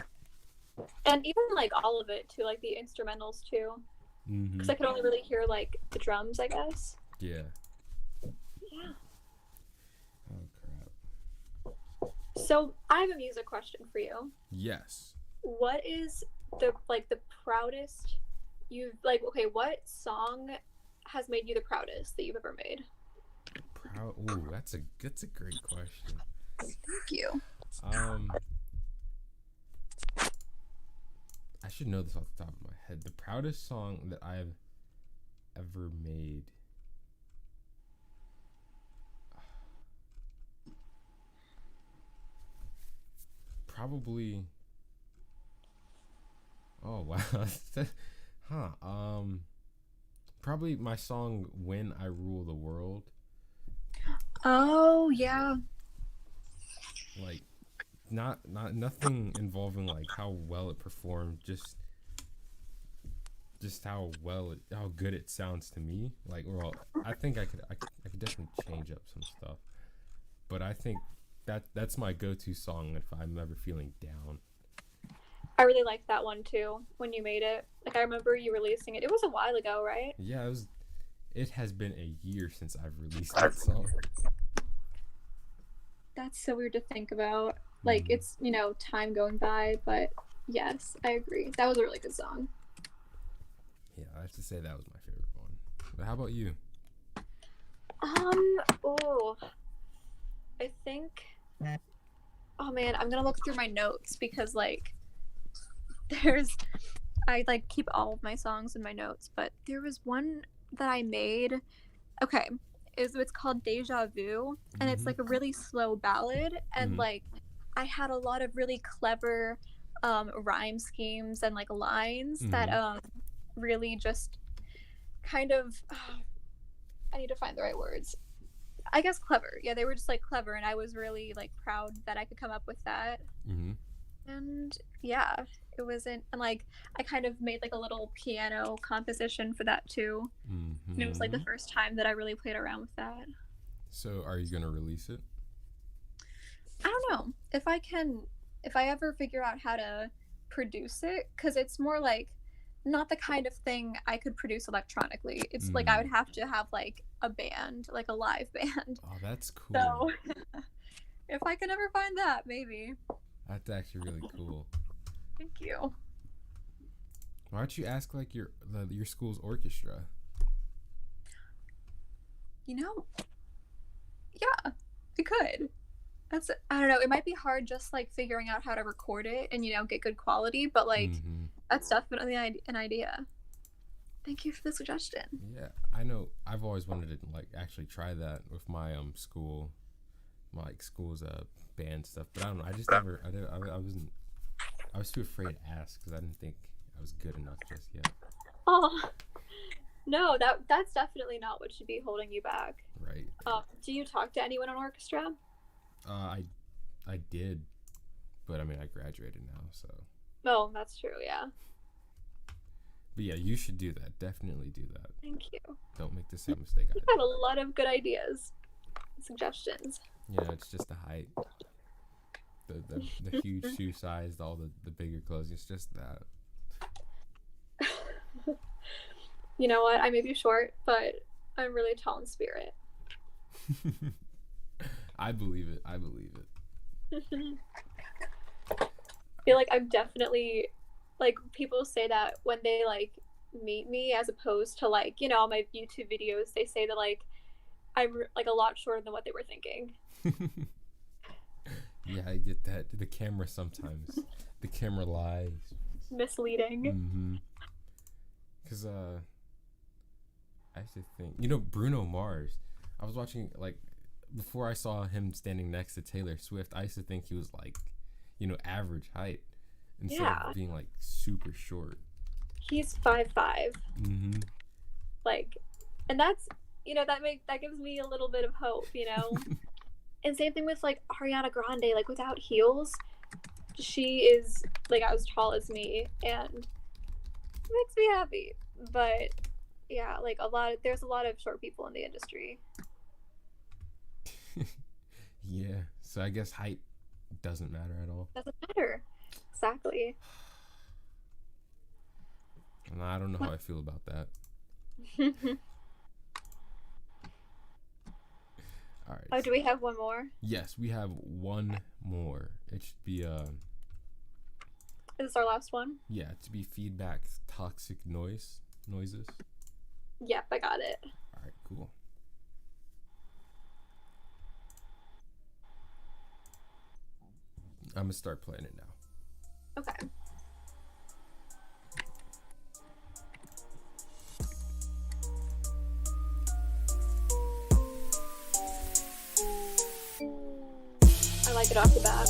And even like all of it too, like the instrumentals too. Because I could only really hear like the drums, I guess. Yeah. Yeah. Oh crap. So I have a music question for you. Yes. What is the proudest you've what song has made you the proudest that you've ever made? Proud. Ooh, that's a great question. Thank you. I should know this off the top of my head. The proudest song that I've ever made. Probably. Oh wow. Probably my song "When I Rule the World." Oh yeah. Like, nothing involving like how well it performed. Just how good it sounds to me. Like, well, I think I could definitely change up some stuff. But I think that's my go-to song if I'm ever feeling down. I really liked that one too when you made it. Like, I remember you releasing it. It was a while ago, right? Yeah, it has been a year since I've released that song. That's so weird to think about. Like, it's, time going by, but yes, I agree. That was a really good song. Yeah, I have to say that was my favorite one. But how about you? I think, oh man, I'm gonna look through my notes because like I like keep all of my songs in my notes, but there was one that I made. Okay, it's called Deja Vu, and it's like a really slow ballad, and like I had a lot of really clever rhyme schemes and like lines that really just kind of I need to find the right words. I guess clever. Yeah, they were just like clever, and I was really like proud that I could come up with that. Mm-hmm. And yeah, it wasn't, and like I kind of made like a little piano composition for that too. Mm-hmm. And it was like the first time that I really played around with that. So are you gonna release it? I don't know if I ever figure out how to produce it, because it's more like not the kind of thing I could produce electronically. It's like I would have to have like a band, like a live band. Oh, that's cool. So if I can ever find that, maybe. That's actually really cool. Thank you. Why don't you ask like your school's orchestra? You know, yeah, we could. I don't know, it might be hard just like figuring out how to record it and, you know, get good quality, but like that's definitely an idea. Thank you for the suggestion. Yeah, I know. I've always wanted to like actually try that with my school's band stuff, but I don't know. I just never. I was too afraid to ask because I didn't think I was good enough just yet. Oh no, that's definitely not what should be holding you back. Right. Do you talk to anyone in orchestra? I did, but I mean I graduated now, so. Oh, that's true. Yeah. But yeah, you should do that. Definitely do that. Thank you. Don't make the same mistake I You did. had a lot of good ideas, suggestions. Yeah, it's just the height, the huge shoe size, all the bigger clothes. It's just that. You know what? I may be short, but I'm really tall in spirit. I believe it. I believe it. I feel like I'm definitely, like, people say that when they like meet me, as opposed to like, you know, all my YouTube videos, they say that like I'm like a lot shorter than what they were thinking. Yeah, I get that. The camera sometimes. The camera lies. Misleading. Mm-hmm. Because I used to think, you know, Bruno Mars. I was watching, like, before I saw him standing next to Taylor Swift, I used to think he was like, you know, average height instead of being like super short. He's 5'5". Mm-hmm. Like, and that's, you know, that gives me a little bit of hope, you know. And same thing with like Ariana Grande, like without heels, she is like as tall as me, and it makes me happy. But yeah, like there's a lot of short people in the industry. Yeah, so I guess height doesn't matter at all. Doesn't matter. Exactly. And I don't know how I feel about that. All right. Oh, do we have one more? Yes, we have one more. It should be Is this our last one? yeah, to be feedback toxic noises. Yep, I got it. All right, cool. I'm gonna start playing it now. Okay. I like it off the bat.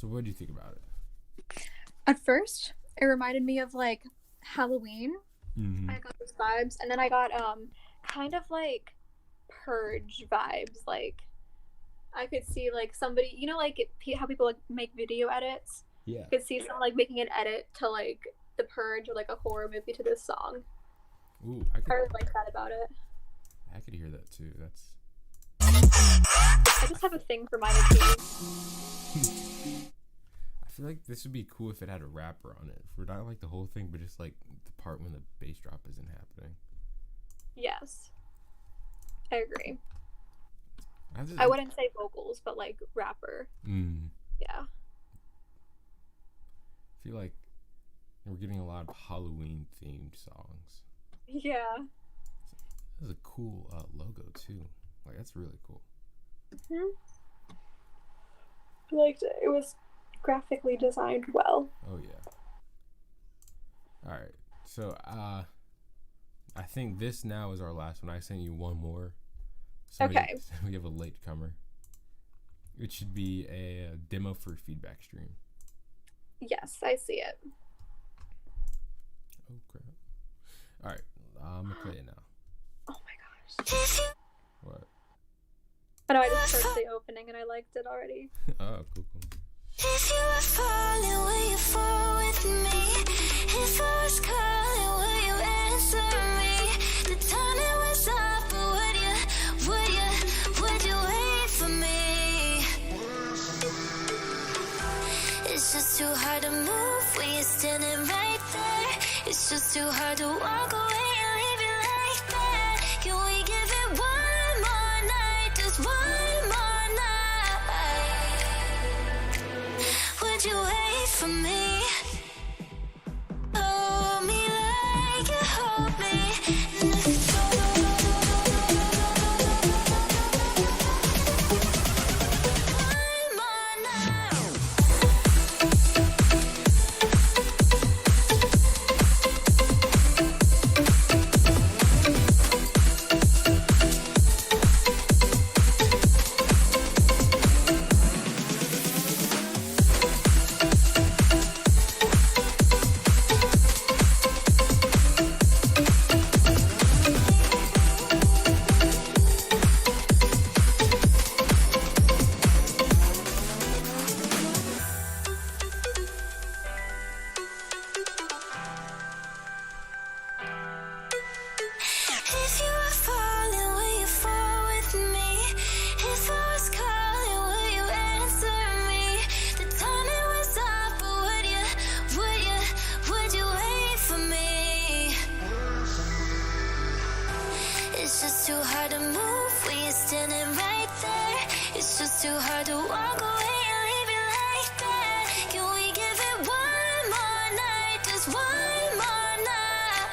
So what do you think about it? At first, it reminded me of like Halloween. Mm-hmm. I got those vibes, and then I got kind of like Purge vibes. Like I could see like somebody, you know, like how people like make video edits. Yeah. I could see someone like making an edit to like The Purge or like a horror movie to this song. Ooh, I really like that about it. I could hear that too. That's. I just have a thing for minor keys. I feel like this would be cool if it had a rapper on it. For not like the whole thing, but just like the part when the bass drop isn't happening. Yes, I agree. I I wouldn't say vocals, but like rapper. Yeah. I feel like we're getting a lot of Halloween themed songs. Yeah. This is a cool logo too. Like that's really cool. I liked it. It was graphically designed well. Oh yeah. All right. So I think this now is our last one. I sent you one more. Okay. We have a latecomer. It should be a demo for feedback stream. Yes, I see it. Oh crap! All right, I'm gonna play it now. Oh my gosh. What? I know I just heard the opening and I liked it already. Oh, cool. If you were falling, will you fall with me? If I was calling, will you answer me? The timing was off, but would you wait for me? It's just too hard to move when you're standing right there. It's just too hard to walk away and leave it like that. Can we give it one more night? Just one more night. Would you wait for me? Hold me like you hold me. One more night. If you were falling, will you fall with me? If I was calling, will you answer me? The timing was off, but would you wait for me? It's just too hard to move when you're standing right there. It's just too hard to walk away and leave it like that. Can we give it one more night? Just one more night.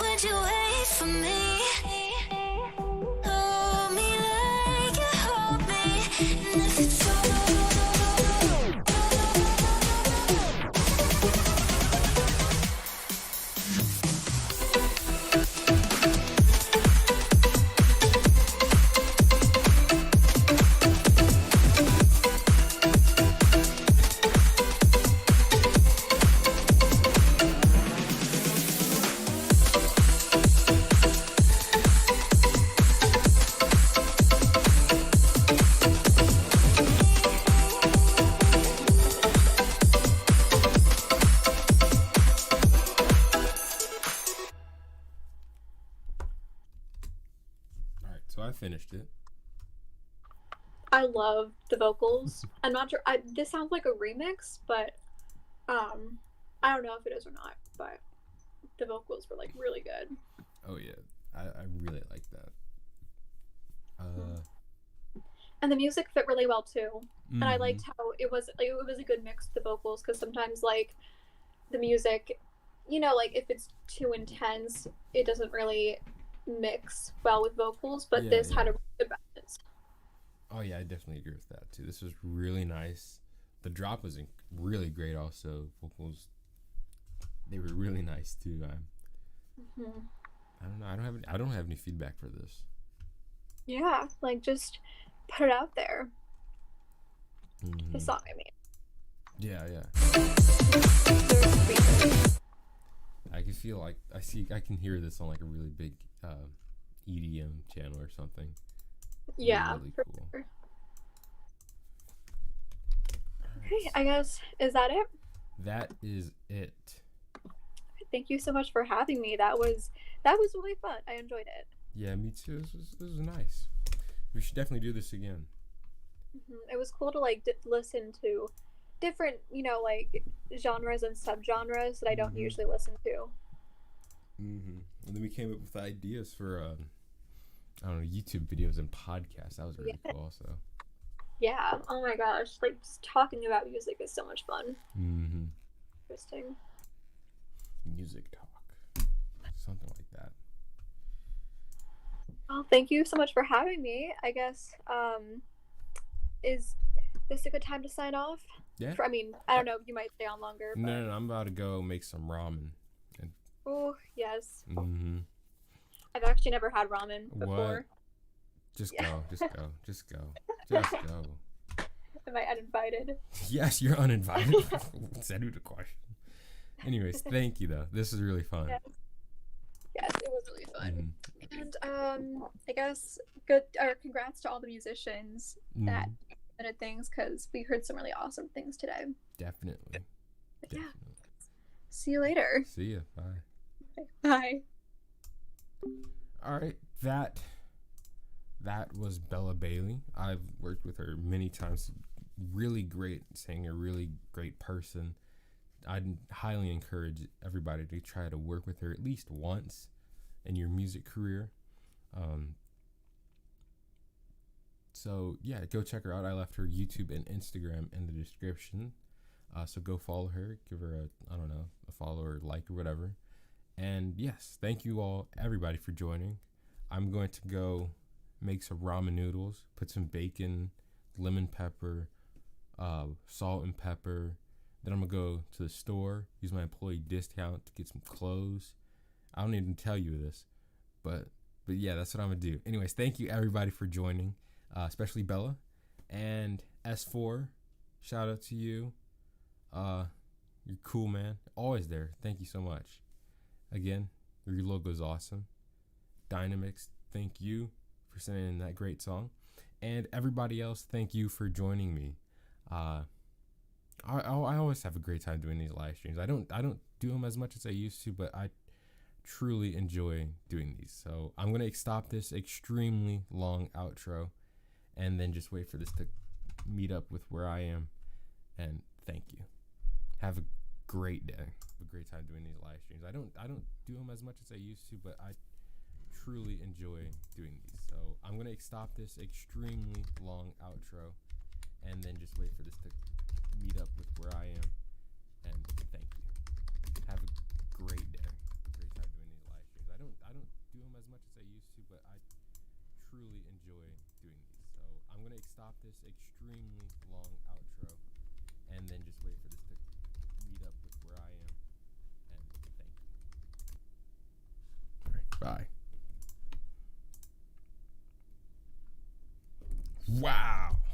Would you wait for me? Hold me like you hold me. And if it's All right, so I finished it. I love the vocals. I'm not sure. This sounds like a remix, but I don't know if it is or not. But the vocals were like really good. Oh yeah, I really like that. And the music fit really well too. And I liked how it was a good mix of the vocals, because sometimes like the music, you know, like if it's too intense, it doesn't really mix well with vocals. But this had a good balance. Oh yeah, I definitely agree with that too. This was really nice. The drop was really great. Also, vocals, they were really nice too. I don't know. I don't have any feedback for this. Yeah, like just put it out there. Mm-hmm. The song, I mean. Yeah. I can feel like I can hear this on like a really big EDM channel or something. Yeah, really for cool. sure. Okay, I guess, is that it? That is it. Thank you so much for having me. That was really fun. I enjoyed it. Yeah, me too. This was nice. We should definitely do this again. It was cool to like listen to different, like genres and subgenres that I don't usually listen to. And then we came up with ideas for I don't know, YouTube videos and podcasts. That was really cool also. Yeah. Oh my gosh. Like, just talking about music is so much fun. Interesting. Music talk. Something like that. Well, thank you so much for having me. I guess, is this a good time to sign off? Yeah. I mean, I don't know. You might stay on longer. But... No, I'm about to go make some ramen. Oh, yes. Mm-hmm. I've actually never had ramen before. What? Just go. Just go. Just go. Just go. Am I uninvited? Yes, you're uninvited. Send me the question. Anyways, thank you though. This is really fun. Yes, it was really fun. And I guess congrats to all the musicians that did things, because we heard some really awesome things today. Definitely. Yeah. See you later. See ya. Bye. Bye. All right, that was Bella Baylee. I've worked with her many times. Really great singer, really great person. I'd highly encourage everybody to try to work with her at least once in your music career. So yeah, go check her out. I left her YouTube and Instagram in the description. So go follow her, give her a follow or like or whatever. And yes, thank you all, everybody, for joining. I'm going to go make some ramen noodles, put some bacon, lemon pepper, salt and pepper. Then I'm going to go to the store, use my employee discount to get some clothes. I don't need to tell you this, but yeah, that's what I'm going to do. Anyways, thank you, everybody, for joining, especially Bella. And S4, shout out to you. You're cool, man. Always there. Thank you so much. Again, your logo is awesome. Dynamics, thank you for sending that great song. And everybody else, thank you for joining me. I always have a great time doing these live streams. I don't do them as much as I used to, but I truly enjoy doing these. So I'm going to stop this extremely long outro and then just wait for this to meet up with where I am. And thank you. Have a great day. Have a great time doing these live streams. I don't do them as much as I used to, but I truly enjoy doing these. So I'm going to stop this extremely long outro and then just wait for this to meet up with where I am. And thank you. Have a great day. Great time doing these live streams. I don't do them as much as I used to, but I truly enjoy doing these. So I'm going to stop this extremely long outro and then just wait for this to meet up with where I am. And thank you. All right, bye. Wow.